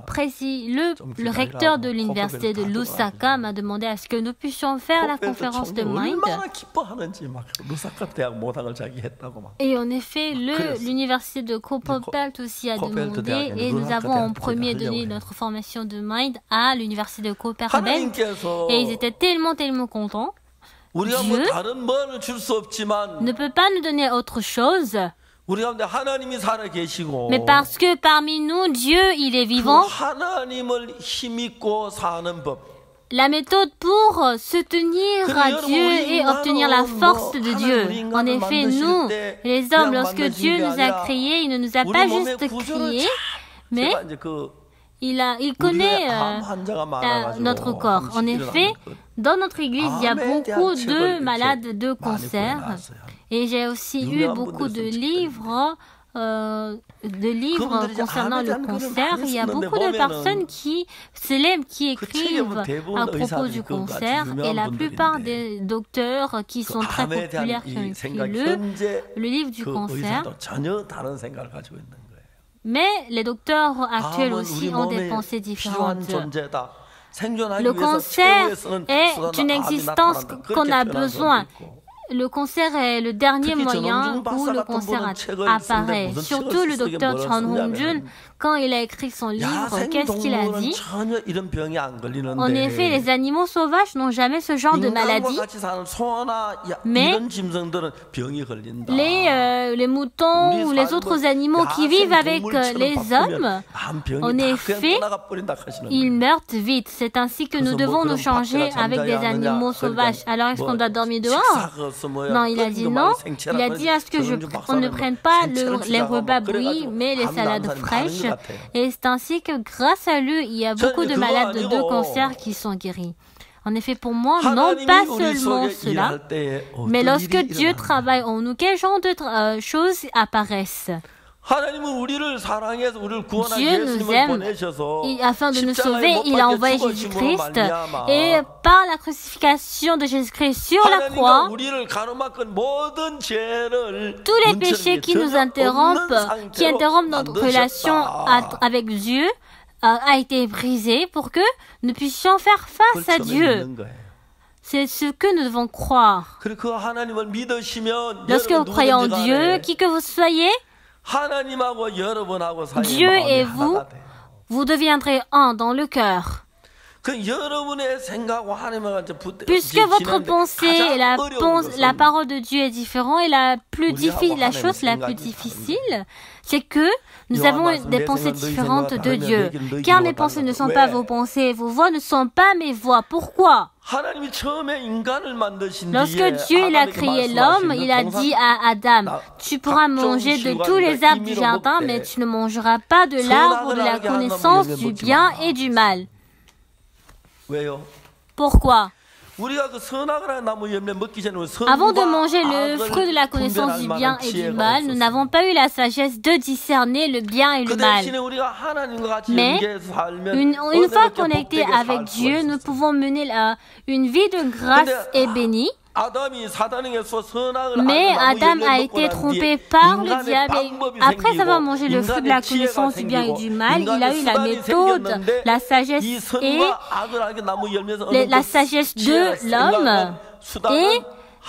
recteur de l'université de Lusaka m'a demandé à ce que nous puissions faire la conférence de Mind et en effet l'université de Copperbelt aussi a demandé et nous avons en premier donné notre formation de Mind à l'université de Copperbelt et ils étaient tellement contents. Dieu ne peut pas nous donner autre chose, mais parce que parmi nous Dieu il est vivant. La méthode pour se tenir à Dieu et obtenir la force de Dieu. En effet, nous, les hommes, lorsque Dieu nous a créés, il ne nous a pas juste créés, mais il connaît notre corps. En effet, dans notre église, il y a beaucoup de malades de cancer. Et j'ai aussi eu beaucoup de livres concernant le cancer. Il y a beaucoup de personnes célèbres qui écrivent à propos du cancer et la plupart des docteurs qui sont très populaires qui ont écrit le livre du cancer. Mais les docteurs actuels aussi ont des pensées différentes. Le cancer est une existence qu'on a besoin. le cancer est le dernier moyen où le cancer apparaît. Surtout le docteur Chun Hong-jun, quand il a écrit son livre, qu'est-ce qu'il a dit? En effet, les animaux sauvages n'ont jamais ce genre de maladie, mais les moutons ou les autres animaux qui vivent avec les hommes, en effet, ils meurent vite. C'est ainsi que nous devons nous changer avec des animaux sauvages. Alors, est-ce qu'on doit dormir dehors? Non, il a dit non. Il a dit à ce qu'on ne prenne pas les repas bouillis, mais les salades fraîches. Et c'est ainsi que grâce à lui, il y a beaucoup de malades de cancer qui sont guéris. En effet, pour moi, non pas seulement cela, mais lorsque Dieu travaille en nous, quel genre de choses apparaissent? Dieu nous aime et afin de nous sauver, il a envoyé Jésus-Christ et par la crucifixion de Jésus-Christ sur la croix, tous les péchés qui nous interrompent, qui interrompent notre relation avec Dieu, a été brisé pour que nous puissions faire face à Dieu. C'est ce que nous devons croire. Lorsque vous croyez en Dieu, qui que vous soyez, Dieu et vous deviendrez un dans le cœur. Puisque votre pensée et la parole de Dieu est différente, et la chose la plus difficile, c'est que nous avons des pensées différentes de Dieu. Car mes pensées ne sont pas vos pensées, vos voix ne sont pas mes voix. Pourquoi? Lorsque Dieu a créé l'homme, il a dit à Adam, tu pourras manger de tous les arbres du jardin, mais tu ne mangeras pas de l'arbre de la connaissance du bien et du mal. Pourquoi? Avant de manger le fruit de la connaissance du bien et du mal, nous n'avons pas eu la sagesse de discerner le bien et le mal. Mais une fois connectés avec Dieu, nous pouvons mener une vie de grâce et bénie. Mais Adam a été trompé par le diable et après avoir mangé le fruit de la connaissance du bien et du mal, il a eu la méthode, la sagesse de l'homme et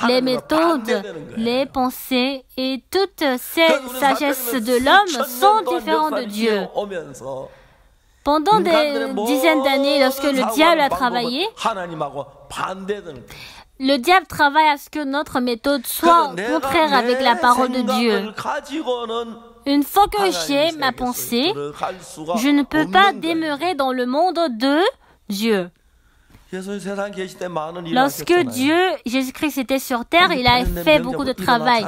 les méthodes, les pensées et toutes ces sagesses de l'homme sont différentes de Dieu. Pendant des dizaines d'années, lorsque le diable a travaillé, le diable travaille à ce que notre méthode soit contraire avec la parole de Dieu. Une fois que j'ai ma pensée, je ne peux pas demeurer dans le monde de Dieu. Lorsque Jésus-Christ était sur terre, il a fait beaucoup de travail.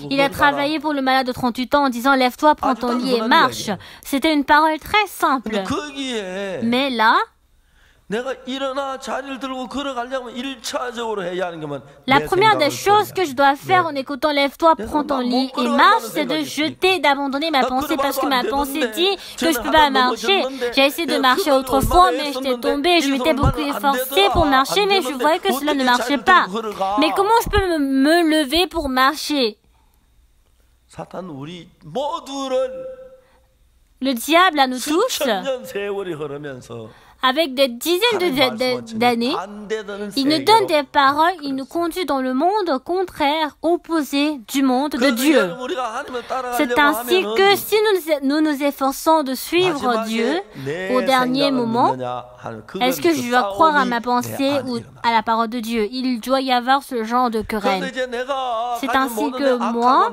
Il a travaillé pour le malade de 38 ans en disant « Lève-toi, prends ton lit et marche ». C'était une parole très simple. Mais là, la première des choses que je dois faire en écoutant « Lève-toi, prends ton lit et marche », c'est de jeter, d'abandonner ma pensée parce que ma pensée dit que je ne peux pas marcher. J'ai essayé de marcher autrefois, mais j'étais tombée. Je m'étais beaucoup efforcée pour marcher, mais je voyais que cela ne marchait pas. Mais comment je peux me lever pour marcher? Le diable, à nous tous, avec des dizaines d'années, il nous donne des paroles, il nous conduit dans le monde contraire, opposé du monde de Dieu. C'est ainsi que si nous nous efforçons de suivre Dieu au dernier moment, est-ce que je dois croire à ma pensée ou à la parole de Dieu? Il doit y avoir ce genre de querelle. C'est ainsi que moi,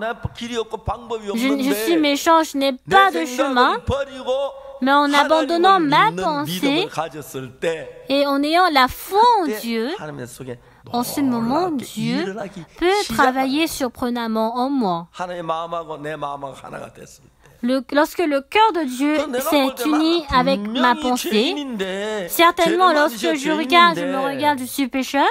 je suis méchant, je n'ai pas de chemin. Mais en abandonnant ma pensée et en ayant la foi en Dieu, en ce moment, Dieu peut travailler surprenamment en moi. Lorsque le cœur de Dieu s'est uni avec ma pensée, certainement lorsque je me regarde, je suis pécheur.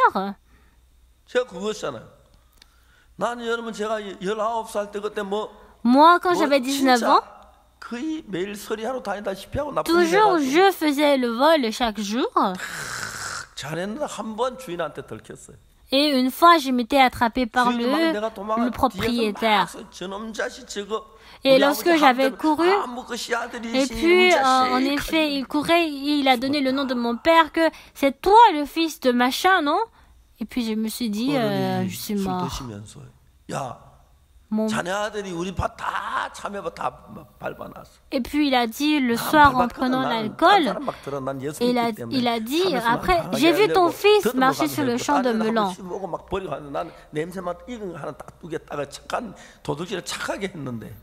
Moi, quand j'avais 19 ans, toujours je faisais le vol chaque jour. Et une fois, je m'étais attrapé par le propriétaire. Et lorsque j'avais couru, et puis en effet, il courait, il a donné le nom de mon père, que c'est toi le fils de machin, non? Et puis je me suis dit, je suis mort. Et puis il a dit le soir en prenant l'alcool, il a dit après, j'ai vu ton fils marcher sur le champ de melon.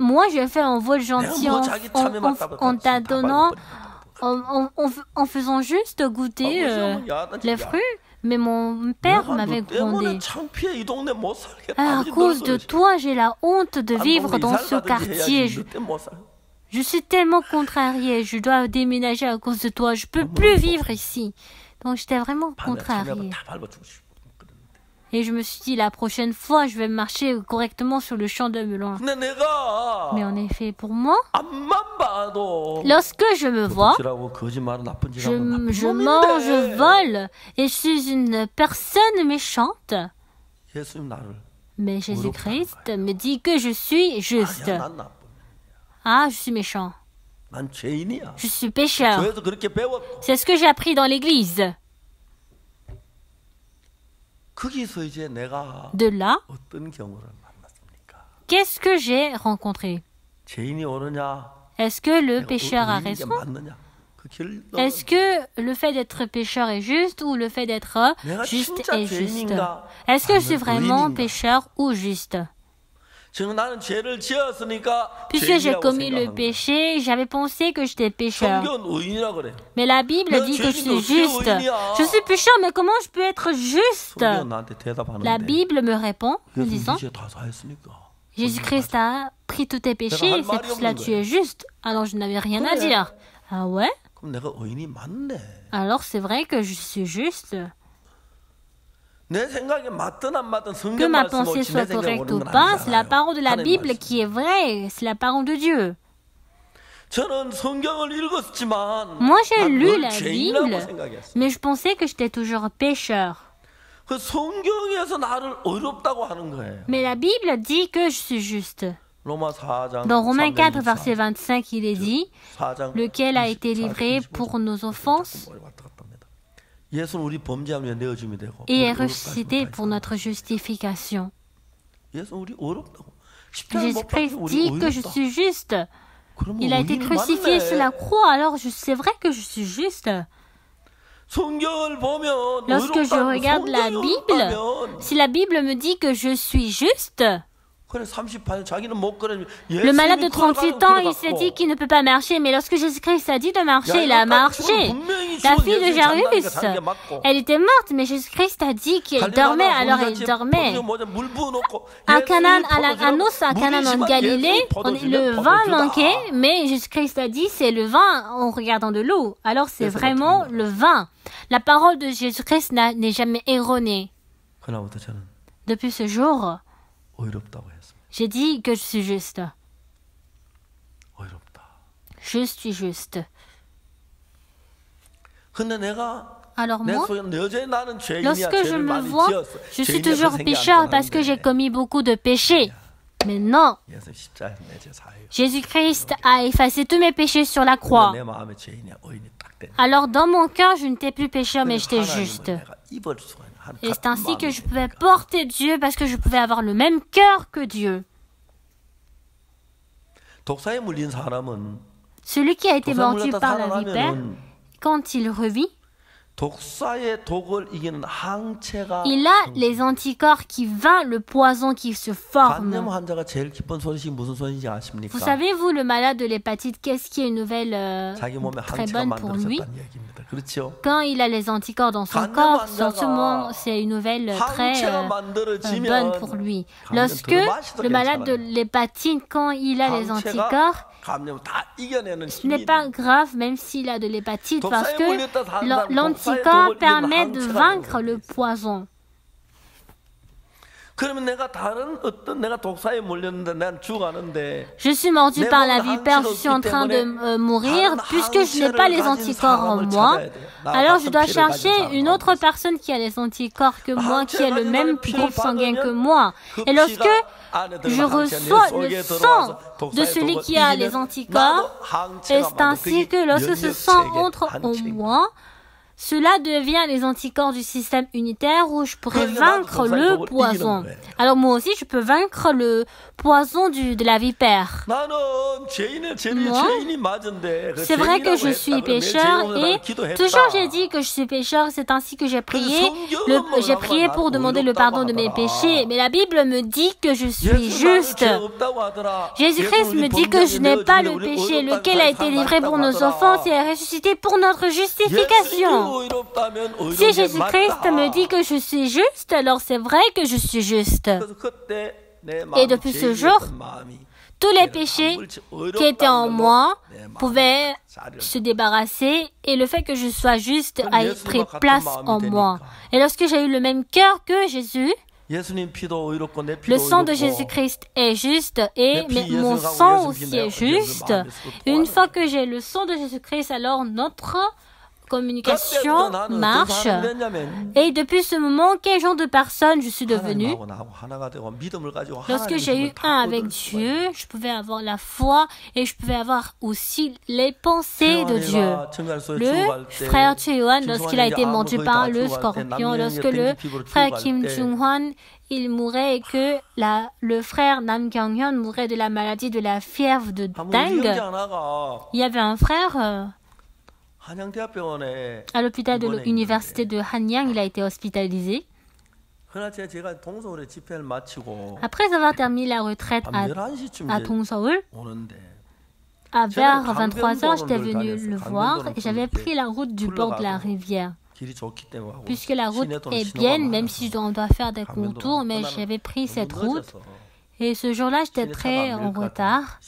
Moi j'ai fait un vol gentil en t'adonnant, en faisant juste goûter les fruits. Mais mon père m'avait grondé. À cause de toi, j'ai la honte de vivre dans ce quartier. Je suis tellement contrariée. Je dois déménager à cause de toi. Je ne peux plus vivre ici. Donc j'étais vraiment contrariée. Et je me suis dit, la prochaine fois, je vais marcher correctement sur le champ de melon. Mais en effet, pour moi, lorsque je me vois, je mange, je vole, et je suis une personne méchante. Mais Jésus-Christ me dit que je suis juste. Ah, je suis méchant. Je suis pécheur. C'est ce que j'ai appris dans l'église. De là, qu'est-ce que j'ai rencontré? Est-ce que le pécheur a raison? Est-ce que le fait d'être pécheur est juste ou le fait d'être juste est juste? Est-ce que je suis vraiment pécheur ou juste? Puisque j'ai commis le péché, j'avais pensé que j'étais pécheur. Mais la Bible dit que je suis juste. Je suis pécheur, mais comment je peux être juste? La Bible me répond en disant, Jésus-Christ a pris tous tes péchés, c'est pour cela que tu es juste. Alors je n'avais rien à dire. Ah ouais? Alors c'est vrai que je suis juste. Que ma pensée soit correcte ou pas, c'est la parole de la Bible qui est vraie, c'est la parole de Dieu. Moi j'ai lu la Bible, mais je pensais que j'étais toujours pécheur. Mais la Bible dit que je suis juste. Dans Romains 4, verset 25, il est dit, lequel a été livré pour nos offenses et est ressuscité pour notre justification. Jésus-Christ dit que je suis juste. Il a été crucifié sur la croix, alors c'est vrai que je suis juste. Lorsque je regarde la Bible, si la Bible me dit que je suis juste, le malade de 38 ans, il s'est dit qu'il ne peut pas marcher, mais lorsque Jésus-Christ a dit de marcher, il a marché. La fille de Jairus, elle était morte, mais Jésus-Christ a dit qu'elle dormait, alors elle dormait. À Canaan, à Canaan en Galilée, le vin manquait, mais Jésus-Christ a dit c'est le vin en regardant de l'eau. Alors c'est vraiment le vin. La parole de Jésus-Christ n'est jamais erronée. Depuis ce jour, j'ai dit que je suis juste. Je suis juste. Alors moi, lorsque je me vois, je suis toujours pécheur parce que j'ai commis beaucoup de péchés. Mais non, Jésus-Christ a effacé tous mes péchés sur la croix. Alors dans mon cœur, je n'étais plus pécheur, mais j'étais juste. Et c'est ainsi que je pouvais porter Dieu parce que je pouvais avoir le même cœur que Dieu. Celui qui a été mordu par la vipère, quand il revit, il a les anticorps qui vainquent le poison qui se forme. Vous savez, vous, le malade de l'hépatite, qu'est-ce qui est une nouvelle très bonne pour lui? Quand il a les anticorps dans son corps, dans ce moment, c'est une nouvelle très bonne pour lui. Lorsque le malade de l'hépatite, quand il a les anticorps, ce n'est pas grave même s'il a de l'hépatite parce que l'anticorps permet de vaincre le poison. Je suis mordu par la vipère, je suis en train de mourir, puisque je n'ai pas les anticorps en moi. Alors je dois chercher une autre personne qui a les anticorps que moi, qui a le même groupe sanguin que moi. Et lorsque je reçois le sang de celui qui a les anticorps, et c'est ainsi que lorsque ce sang entre en moi, cela devient les anticorps du système immunitaire où je pourrais vaincre le poison. Alors moi aussi, je peux vaincre le poison de la vipère. Moi, c'est vrai que je suis pécheur et toujours j'ai dit que je suis pécheur. C'est ainsi que j'ai prié. J'ai prié pour demander le pardon de mes péchés. Mais la Bible me dit que je suis juste. Jésus-Christ me dit que je n'ai pas le péché, lequel a été livré pour nos offenses et est ressuscité pour notre justification. Si Jésus-Christ me dit que je suis juste, alors c'est vrai que je suis juste. Et depuis ce jour, tous les péchés qui étaient en moi pouvaient se débarrasser et le fait que je sois juste a pris place en moi. Et lorsque j'ai eu le même cœur que Jésus, le sang de Jésus-Christ est juste et mon sang aussi est juste. Une fois que j'ai le sang de Jésus-Christ, alors notre communication marche. Et depuis ce moment, quel genre de personne je suis devenue? Lorsque j'ai eu un avec Dieu, je pouvais avoir la foi et je pouvais avoir aussi les pensées de Dieu. Le frère Choi-Yohan, lorsqu'il a été mordu par le scorpion, lorsque le frère Kim Jung-hwan il mourait et que le frère Nam Kyung-hyun mourait de la maladie de la fièvre de dengue, il y avait un frère à l'hôpital de l'université de Hanyang, il a été hospitalisé. Après avoir terminé la retraite à Dongseul, vers 23h, j'étais venu le voir et j'avais pris la route du bord de la rivière. Puisque la route est bien, même si on doit faire des contours, mais j'avais pris cette route. Et ce jour-là, j'étais très en retard.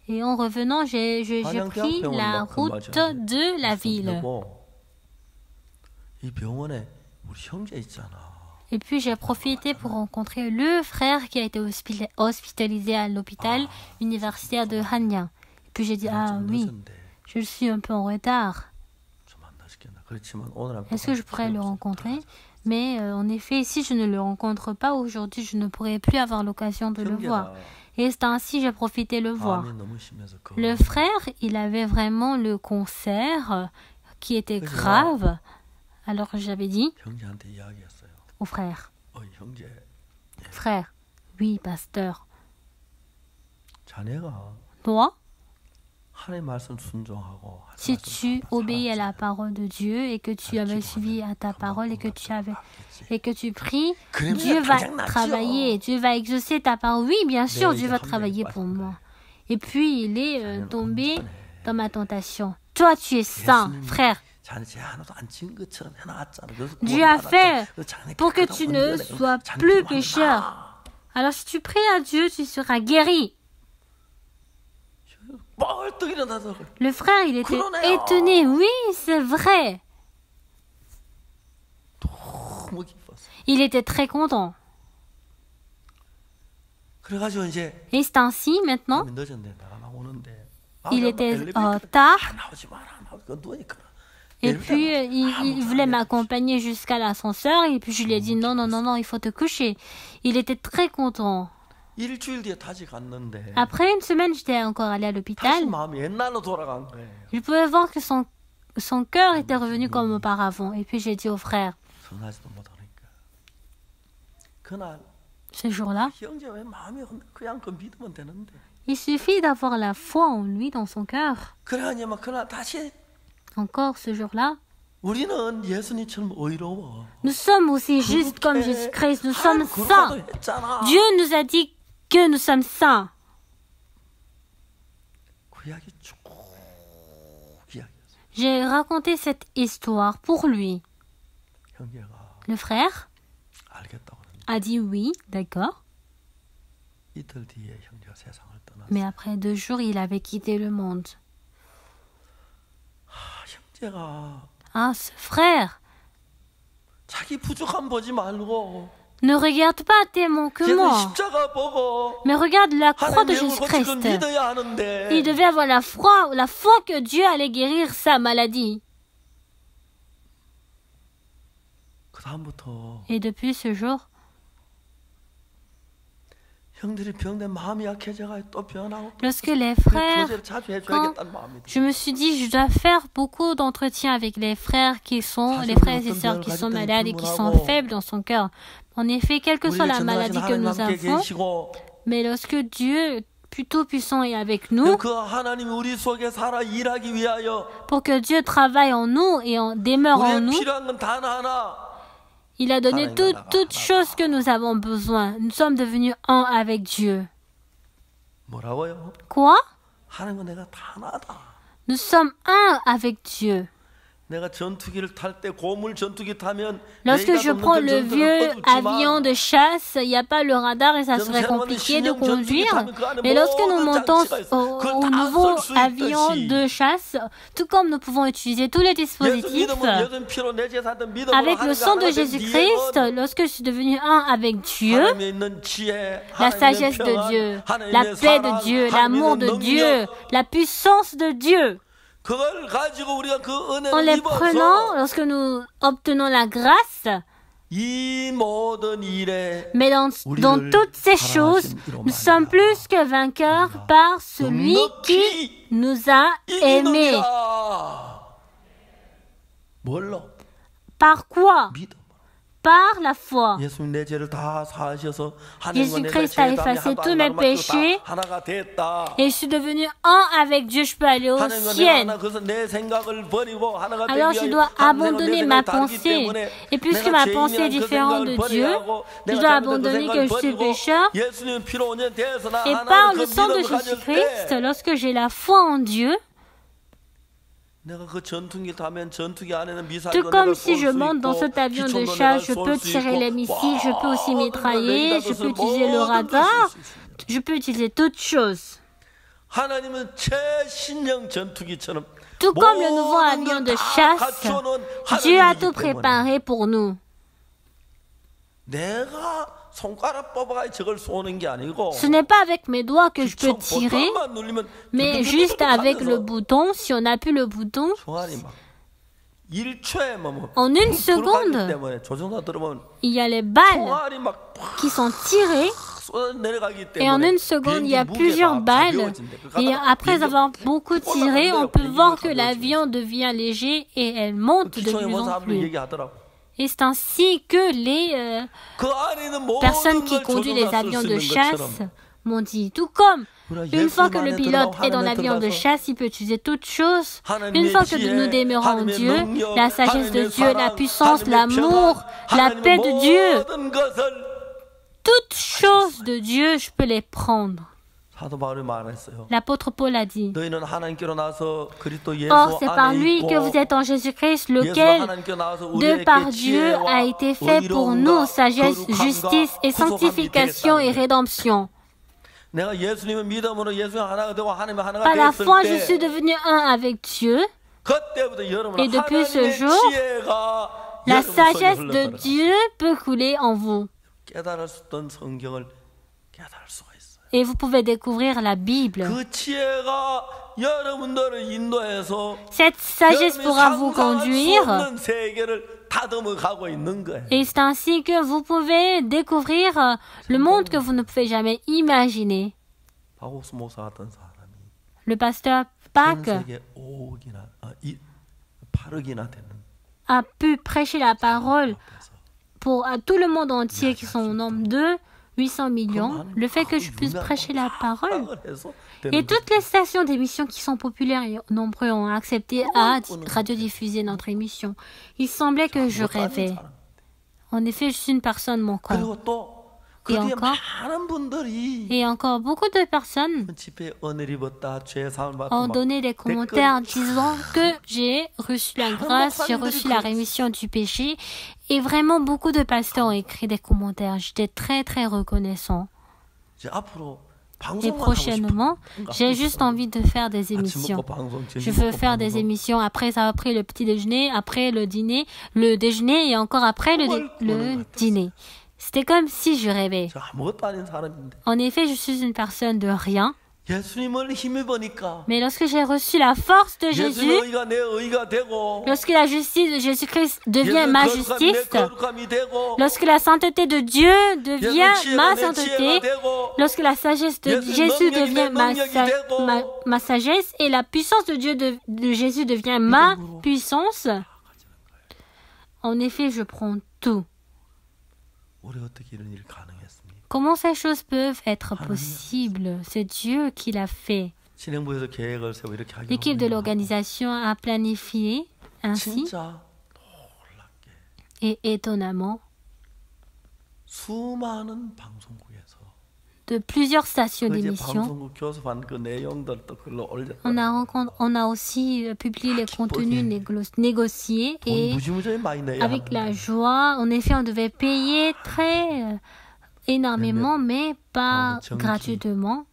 Et en revenant, j'ai pris la route de la ville. Et puis j'ai profité pour rencontrer le frère qui a été hospitalisé à l'hôpital universitaire de Hanyang. Et puis j'ai dit, ah oui, je suis un peu en retard. Est-ce que je pourrais le rencontrer? Mais en effet, si je ne le rencontre pas aujourd'hui, je ne pourrai plus avoir l'occasion de le voir. Et c'est ainsi que j'ai profité de le voir. Le frère, il avait vraiment le cancer qui était grave. Alors j'avais dit au frère, frère, oui, pasteur, toi, si tu obéis à la parole de Dieu et que tu avais suivi à ta parole et que tu pries, Dieu va travailler, Dieu va exaucer ta parole. Oui, bien sûr, Dieu va travailler pour moi. Et puis, il est tombé dans ma tentation. Toi, tu es saint, frère. Dieu a fait pour que tu ne sois plus pécheur. Alors, si tu pries à Dieu, tu seras guéri. Le frère, il était étonné. Oui, c'est vrai. Il était très content. Et c'est ainsi, maintenant, il était tard. Et puis, il voulait m'accompagner jusqu'à l'ascenseur. Et puis, je lui ai dit, non, non, non, non, il faut te coucher. Il était très content. Après une semaine, j'étais encore allé à l'hôpital. Je pouvais voir que son cœur était revenu comme auparavant. Et puis j'ai dit au frère, ce jour-là, il suffit d'avoir la foi en lui dans son cœur. Encore ce jour-là, nous sommes aussi justes comme Jésus-Christ. Nous sommes saints. Dieu nous a dit que nous sommes saints. J'ai raconté cette histoire pour lui. Le frère a dit oui, d'accord. Mais après 2 jours, il avait quitté le monde. Ah, ce frère, ne regarde pas tes manquements, mais regarde la croix de Jésus-Christ. Il devait avoir la foi que Dieu allait guérir sa maladie. Et depuis ce jour, Lorsque les frères, quand je me suis dit, je dois faire beaucoup d'entretiens avec les frères et sœurs qui sont malades et qui sont faibles dans son cœur. En effet, quelle que soit la maladie que nous avons, mais lorsque Dieu plutôt puissant est avec nous, pour que Dieu travaille en nous et demeure en nous, il a donné toutes choses que nous avons besoin. Nous sommes devenus un avec Dieu. Quoi? Nous sommes un avec Dieu. Lorsque je prends le vieux avion de chasse, il n'y a pas le radar et ça serait compliqué de conduire. Mais lorsque nous montons au nouveau avion de chasse, tout comme nous pouvons utiliser tous les dispositifs, avec le sang de Jésus-Christ, lorsque je suis devenu un avec Dieu, la sagesse de Dieu, la paix de Dieu, l'amour de Dieu, la puissance de Dieu, en les prenant, lorsque nous obtenons la grâce, mais dans toutes ces choses, nous sommes plus que vainqueurs par celui qui nous a aimés. Par quoi? Par la foi. Jésus-Christ a effacé tous mes péchés et je suis devenu un avec Dieu. Je peux aller au ciel. Alors je dois abandonner ma pensée. Et puisque ma pensée est différente de Dieu, je dois abandonner que je suis pécheur. Et par le sang de Jésus-Christ, lorsque j'ai la foi en Dieu, tout comme si je monte dans cet avion de chasse, je peux tirer les missiles, je peux aussi mitrailler, je peux utiliser le radar, je peux utiliser toutes choses. Tout comme le nouveau avion de chasse, Dieu a tout préparé pour nous. Ce n'est pas avec mes doigts que je peux tirer, mais juste avec le bouton. Si on appuie le bouton, en une seconde, il y a les balles qui sont tirées. Et en une seconde, il y a plusieurs balles. Et après avoir beaucoup tiré, on peut voir que l'avion devient léger et elle monte de plus en plus. Et c'est ainsi que les personnes qui conduisent les avions de chasse m'ont dit. Tout comme une fois que le pilote est dans l'avion de chasse, il peut utiliser toutes choses. Une fois que nous demeurons en Dieu, la sagesse de Dieu, la puissance, l'amour, la paix de Dieu, toutes choses de Dieu, je peux les prendre. L'apôtre Paul a dit, or c'est par lui que vous êtes en Jésus-Christ, lequel, de par Dieu, a été fait pour nous, sagesse, justice et sanctification et rédemption. Par la foi, je suis devenu un avec Dieu, et depuis ce jour, la sagesse de Dieu peut couler en vous. Et vous pouvez découvrir la Bible. Cette sagesse pourra vous conduire. Et c'est ainsi que vous pouvez découvrir le monde que vous ne pouvez jamais imaginer. Le pasteur Pak a pu prêcher la parole pour tout le monde entier qui sont au nombre de 800 millions, le fait que je puisse prêcher la parole. Et toutes les stations d'émission qui sont populaires et nombreux ont accepté à radiodiffuser notre émission. Il semblait que je rêvais. En effet, je suis une personne manquante. Et encore beaucoup de personnes ont donné des commentaires disant que j'ai reçu la grâce, j'ai reçu la rémission du péché. Et vraiment, beaucoup de pasteurs ont écrit des commentaires. J'étais très, très reconnaissant. Et prochainement, j'ai juste envie de faire des émissions. Je veux faire des émissions après avoir pris le petit déjeuner, après le dîner, le déjeuner et encore après le dîner. C'était comme si je rêvais. En effet, je suis une personne de rien. Mais lorsque j'ai reçu la force de Jésus, lorsque la justice de Jésus-Christ devient ma justice, lorsque la sainteté de Dieu devient ma sainteté, lorsque la sagesse de Jésus devient ma sagesse et la puissance de Dieu de Jésus devient ma puissance, en effet, je prends tout. Comment ces choses peuvent être possibles? C'est Dieu qui l'a fait. L'équipe de l'organisation a planifié ainsi et étonnamment de plusieurs stations d'émission. On a aussi publié les contenus négociés et avec la joie, en effet, on devait payer très énormément, mais pas gratuitement.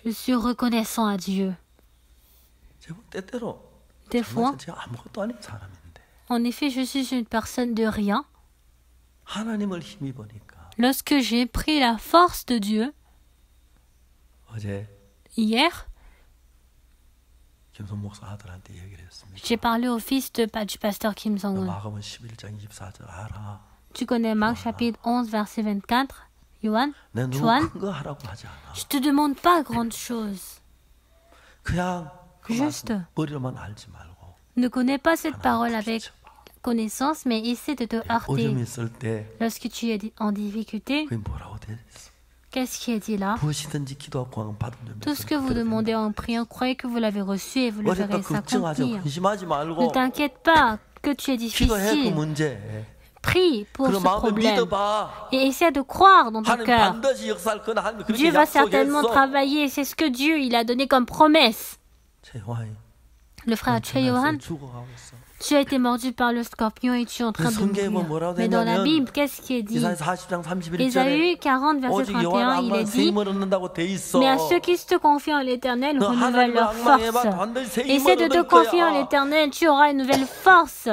Je suis reconnaissant à Dieu. Des fois, en effet, je suis une personne de rien. Lorsque j'ai pris la force de Dieu, hier, j'ai parlé au fils du pasteur Kim Song-un. Tu connais Marc chapitre 11, verset 24, Yohan, Chuan. Je ne te demande pas grande chose. Juste, ne connais pas cette parole avec connaissance, mais essaie de te heurter. Lorsque tu es en difficulté, qu'est-ce qui est dit là? Tout ce que vous demandez en priant, croyez que vous l'avez reçu et vous le verrez s'accomplir. Ne t'inquiète pas que tu es difficile. Prie pour ce problème et essaie de croire dans ton cœur. Dieu va certainement travailler. C'est ce que Dieu il a donné comme promesse. Le frère Che Yohan, tu as été mordu par le scorpion et tu es en train de mourir. Mais dans la Bible, qu'est-ce qui est dit? Ésaïe 40, verset 31, il est dit « Mais à ceux qui se confient en l'Éternel, renouvellent leur force. Essaie de te confier en l'Éternel, tu auras une nouvelle force.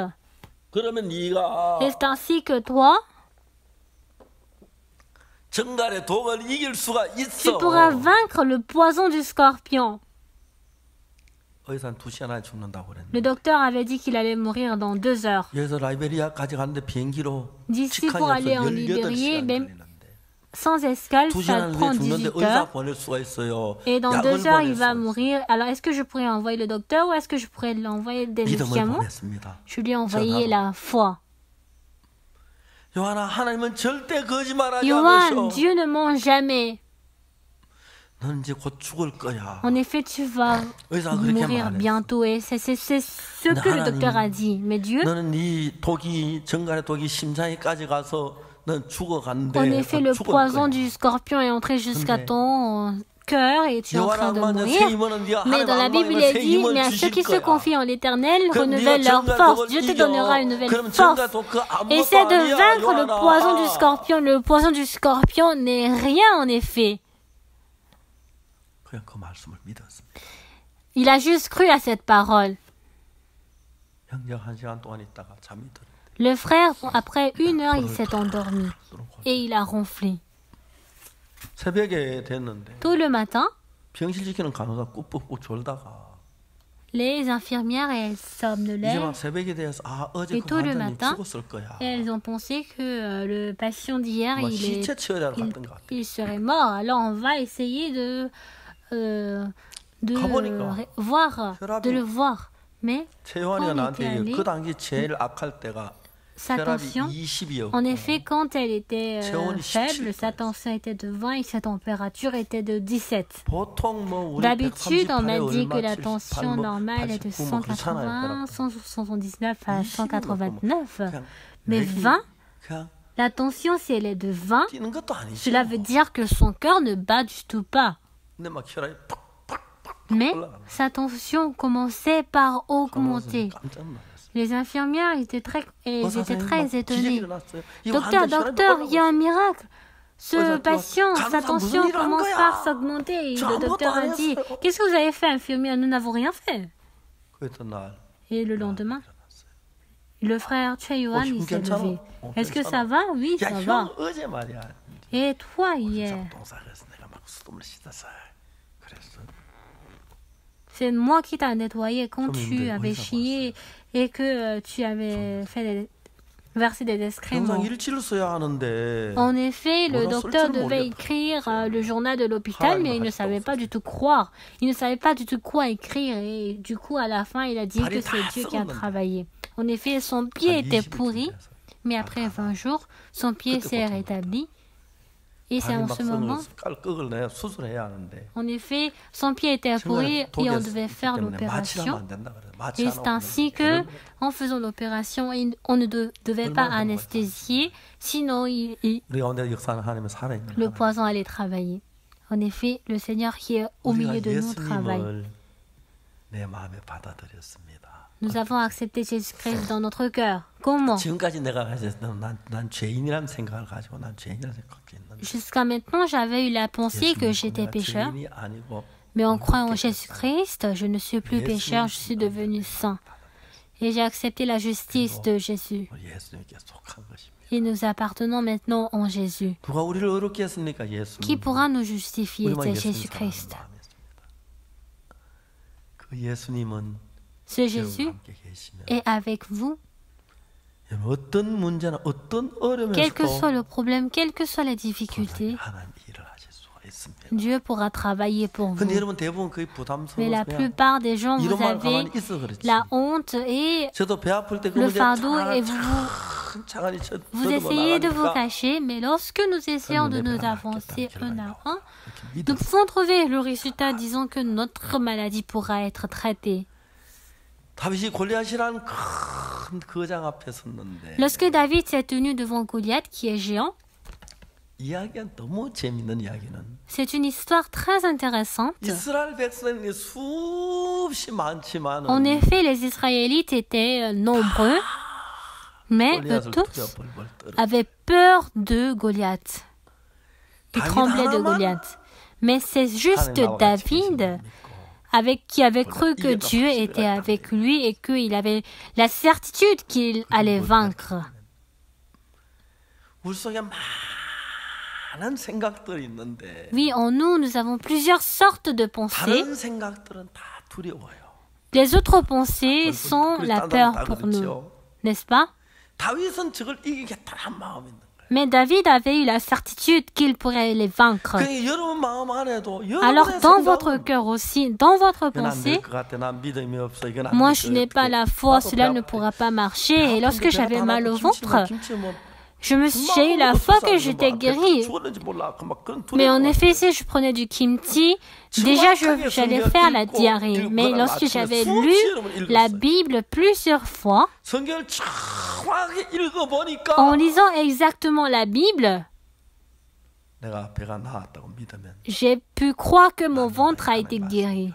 Et c'est ainsi que toi, tu pourras vaincre le poison du scorpion. » Le docteur avait dit qu'il allait mourir dans 2 heures. D'ici pour aller en Libérie, même sans escale, ça prend 18 heures. Et dans 2 heures, il va mourir. Alors, est-ce que je pourrais envoyer le docteur ou est-ce que je pourrais lui envoyer des médicaments? Je lui ai envoyé la foi. Yohan, Dieu ne ment jamais. En effet, tu vas mourir bientôt et c'est ce que le docteur a dit. Mais Dieu, en effet, le poison du scorpion est entré jusqu'à ton cœur et tu es en train de mourir. Mais dans la Bible, il est dit, mais à ceux qui se confient en l'Éternel, renouvellent leur force. Dieu te donnera une nouvelle force. Essaie de vaincre le poison du scorpion. Le poison du scorpion n'est rien en effet. Il a juste cru à cette parole. Le frère, après 1 heure, il s'est endormi et il a ronflé. Tôt le matin, les infirmières, elles somnolaient et tôt le matin, elles ont pensé que le patient d'hier, il serait mort. Alors on va essayer de le voir. Mais quand on était allé, sa tension, en effet, quand elle était faible, sa tension était de 20 et sa température était de 17. D'habitude, on m'a dit que la tension normale est de 180, 179 à 189. Mais 20, la tension, si elle est de 20, cela veut dire que son cœur ne bat du tout pas. Mais sa tension commençait par augmenter. Les infirmières étaient très étonnées. Docteur, il y a un miracle. Ce patient, sa tension commence par s'augmenter. Le docteur a dit, qu'est-ce que vous avez fait, infirmière? Nous n'avons rien fait. Et le lendemain, Le frère Choi-Yuan, il s'est levé. Est-ce que ça va? Oui, ça va. Et toi, hier? C'est moi qui t'ai nettoyé quand tu avais chié et que tu avais versé des excréments. En effet, le docteur devait écrire le journal de l'hôpital, mais il ne savait pas du tout croire. Il ne savait pas du tout quoi écrire et du coup, à la fin, il a dit que c'est Dieu qui a travaillé. En effet, son pied était pourri, mais après 20 jours, son pied s'est rétabli. Et c'est en ce moment, en effet, son pied était pourri et on devait faire l'opération. Et c'est ainsi que, en faisant l'opération, on ne devait pas anesthésier, sinon le poison allait travailler. En effet, le Seigneur qui est au milieu de nous travaille. Nous avons accepté Jésus-Christ dans notre cœur. Comment? Jusqu'à maintenant, j'avais eu la pensée que j'étais pécheur. Mais en croyant en Jésus-Christ, je ne suis plus pécheur, je suis devenu saint. Et j'ai accepté la justice de Jésus. Et nous appartenons maintenant en Jésus. Qui pourra nous justifier? C'est Jésus-Christ. Ce Jésus est avec vous. Quel que soit le problème, quelles que soient les difficultés, Dieu pourra travailler pour vous. Mais la plupart des gens, vous avez la honte et le fardeau et vous essayez de vous cacher, mais lorsque nous essayons de nous avancer un à un, nous pouvons trouver le résultat disant que notre maladie pourra être traitée. Lorsque David s'est tenu devant Goliath, qui est géant, c'est une histoire très intéressante. En effet, les Israélites étaient nombreux, mais eux tous avaient peur de Goliath. Ils tremblaient de Goliath. Mais c'est juste David qui avait cru que Dieu était avec lui et qu'il avait la certitude qu'il allait vaincre. Oui, en nous, nous avons plusieurs sortes de pensées. Les autres pensées sont la peur pour nous, n'est-ce pas? Mais David avait eu la certitude qu'il pourrait les vaincre. Alors, dans votre cœur aussi, dans votre pensée, moi je n'ai pas la foi, cela ne pourra pas marcher. Et lorsque j'avais mal au ventre, j'ai eu la foi que j'étais guérie. Mais en effet, si je prenais du kimchi, déjà j'allais faire la diarrhée. Mais lorsque j'avais lu la Bible plusieurs fois, en lisant exactement la Bible, j'ai pu croire que mon ventre a été guéri.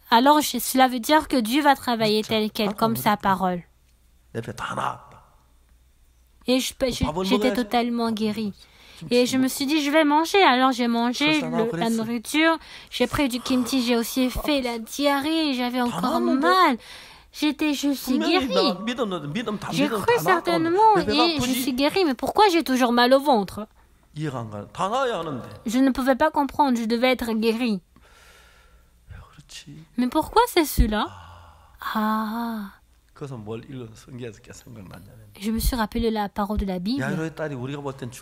Alors cela veut dire que Dieu va travailler tel quel, comme sa parole. Et j'étais totalement guérie. Et je me suis dit, je vais manger. Alors j'ai mangé la nourriture, j'ai pris du kimchi, j'ai aussi fait la diarrhée, j'avais encore mal. Je suis guérie. J'ai cru certainement et je suis guérie. Mais pourquoi j'ai toujours mal au ventre? Je ne pouvais pas comprendre, je devais être guérie. Mais pourquoi c'est cela? Je me suis rappelé la parole de la Bible.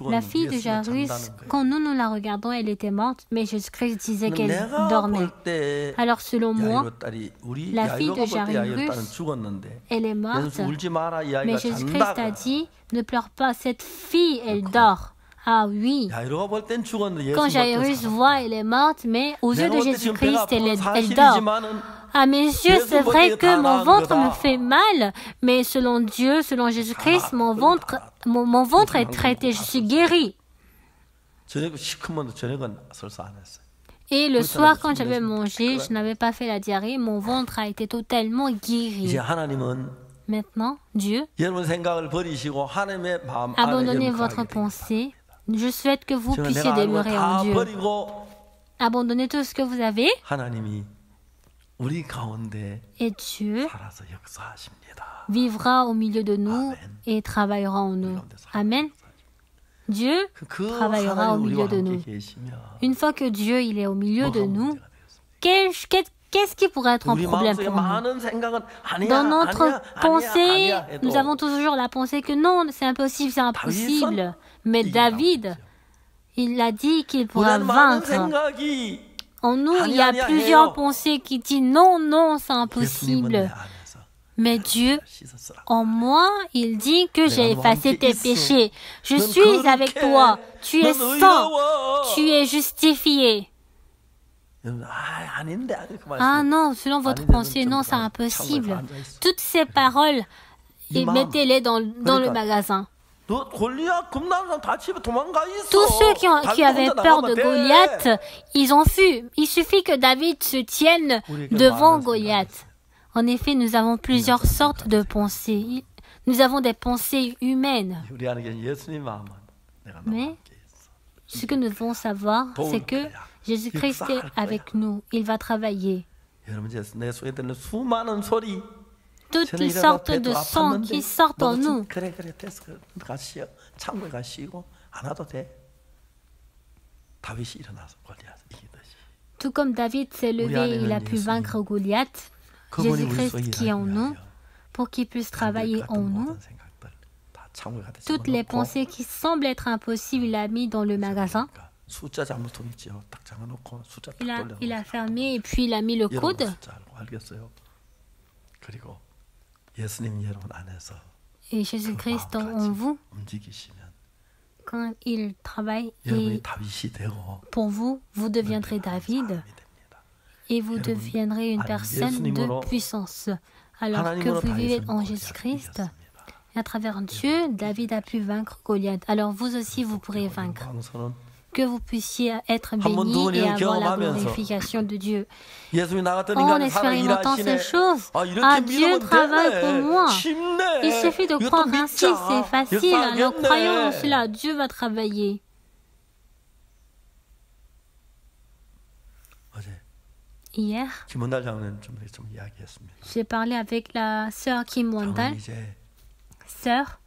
La fille de Jairus, quand nous la regardons, elle était morte, mais Jésus-Christ disait qu'elle dormait. Alors selon moi, la fille de Jairus, elle est morte, mais Jésus-Christ a dit, ne pleure pas, cette fille, elle dort. Ah oui, quand Jairus voit, elle est morte, mais aux yeux de Jésus-Christ, elle dort. À mes yeux, c'est vrai que mon ventre me fait mal, mais selon Dieu, selon Jésus-Christ, mon ventre est traité, je suis guérie. Et le soir, quand j'avais mangé, je n'avais pas fait la diarrhée, mon ventre a été totalement guéri. Maintenant, Dieu, abandonnez votre pensée. Je souhaite que vous puissiez demeurer en Dieu. Abandonnez tout ce que vous avez. Et Dieu vivra au milieu de nous et travaillera en nous. Amen. Dieu travaillera au milieu de nous. Une fois que Dieu il est au milieu de nous, qu'est-ce qui pourrait être un problème pour nous? Dans notre pensée, nous avons toujours la pensée que non, c'est impossible, c'est impossible. Mais David, il a dit qu'il pourra vaincre. En nous, il y a plusieurs pensées qui disent non, non, c'est impossible. Mais Dieu, en moi, il dit que j'ai effacé tes péchés. Je suis avec toi. Tu es saint. Tu es justifié. Ah non, selon votre pensée, non, c'est impossible. Toutes ces paroles, mettez-les dans le magasin. Tous ceux qui avaient peur de Goliath, ils ont fui. Il suffit que David se tienne devant Goliath. En effet, nous avons plusieurs sortes de pensées. Nous avons des pensées humaines. Mais ce que nous devons savoir, c'est que Jésus-Christ est avec nous. Il va travailler. Toutes les sortes de sang qui sortent en nous. Tout comme David s'est levé, il a pu vaincre Goliath. Jésus-Christ qui est en nous, pour qu'il puisse travailler en nous. Toutes les pensées qui semblent être impossibles, il a mis dans le magasin. Il a fermé et puis il a mis le code. Et Jésus-Christ en vous, quand il travaille, et pour vous, vous deviendrez David. Et vous deviendrez une personne de puissance. Alors que vous vivez en Jésus-Christ, et à travers Dieu, David a pu vaincre Goliath. Alors vous aussi, vous pourrez vaincre. Que vous puissiez être bénis et avoir la glorification de Dieu. En expérimentant ces choses, Dieu travaille pour moi. Il suffit de croire ainsi, c'est facile. Alors croyons en cela, Dieu va travailler. Hier, j'ai parlé avec la sœur Kim Won-dal. Sœur,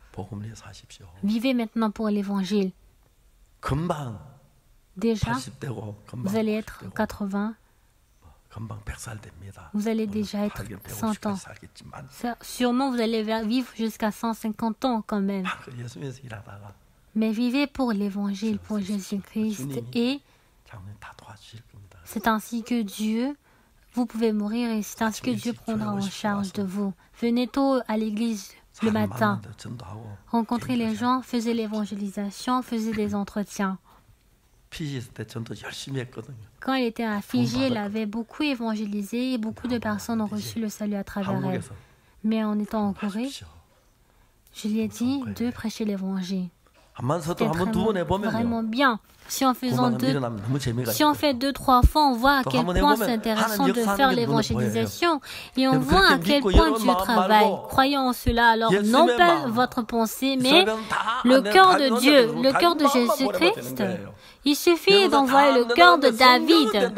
vivez maintenant pour l'évangile. Déjà, vous allez être 80. Vous allez déjà être 100 ans. Sûrement, vous allez vivre jusqu'à 150 ans quand même. Mais vivez pour l'évangile, pour Jésus-Christ. Et c'est ainsi que Dieu, vous pouvez mourir et c'est ainsi que Dieu prendra en charge de vous. Venez tôt à l'église le matin. Rencontrez les gens, faisez l'évangélisation, faisez des entretiens. Quand il était à Fiji, il avait beaucoup évangélisé et beaucoup de personnes ont reçu le salut à travers elle. Mais en étant en Corée, je lui ai dit de prêcher l'évangile. C'était vraiment bien. Si on fait 2-3 fois, on voit à quel point c'est intéressant de faire l'évangélisation et on voit à quel point Dieu travaille. Croyons en cela. Alors, non pas votre pensée, mais le cœur de Dieu, le cœur de Jésus-Christ. Il suffit d'envoyer le cœur de David.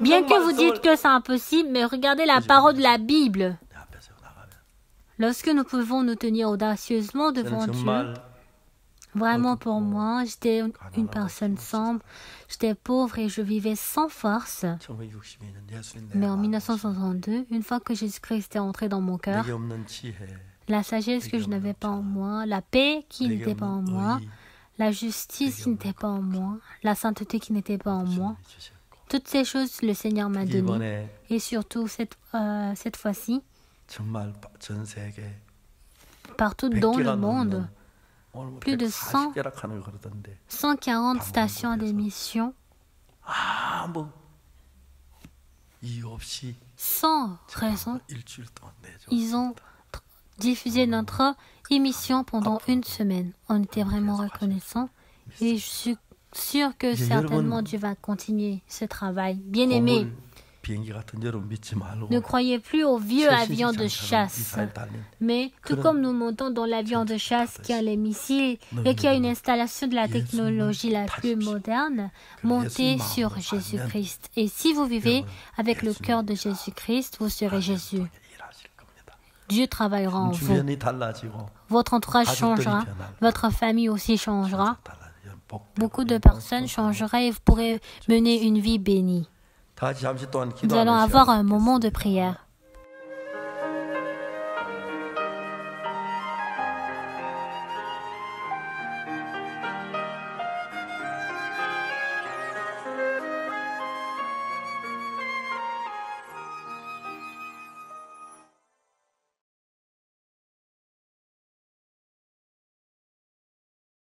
Bien que vous dites que c'est impossible, mais regardez la parole de la Bible. Lorsque nous pouvons nous tenir audacieusement devant Dieu, vraiment pour moi, j'étais une personne sombre, j'étais pauvre et je vivais sans force. Mais en 1962, une fois que Jésus-Christ est entré dans mon cœur, la sagesse que je n'avais pas en moi, la paix qui n'était pas en moi, la justice qui n'était pas en moi, la sainteté qui n'était pas en moi, toutes ces choses le Seigneur m'a données. Et surtout cette fois-ci, partout dans le monde, plus de 140 stations d'émission, sans raison, ils ont diffusé notre émission pendant une semaine. On était vraiment reconnaissants et je suis sûre que certainement Dieu va continuer ce travail. Bien-aimés, Ne croyez plus aux vieux avions de chasse. Mais tout comme nous montons dans l'avion de chasse qui a les missiles et qui a une installation de la technologie la plus moderne, montez sur Jésus-Christ. Et si vous vivez avec le cœur de Jésus-Christ, vous serez Jésus. Dieu travaillera en vous. Votre entourage changera, votre famille aussi changera. Beaucoup de personnes changeraient et vous pourrez mener une vie bénie. Nous allons avoir un moment de prière.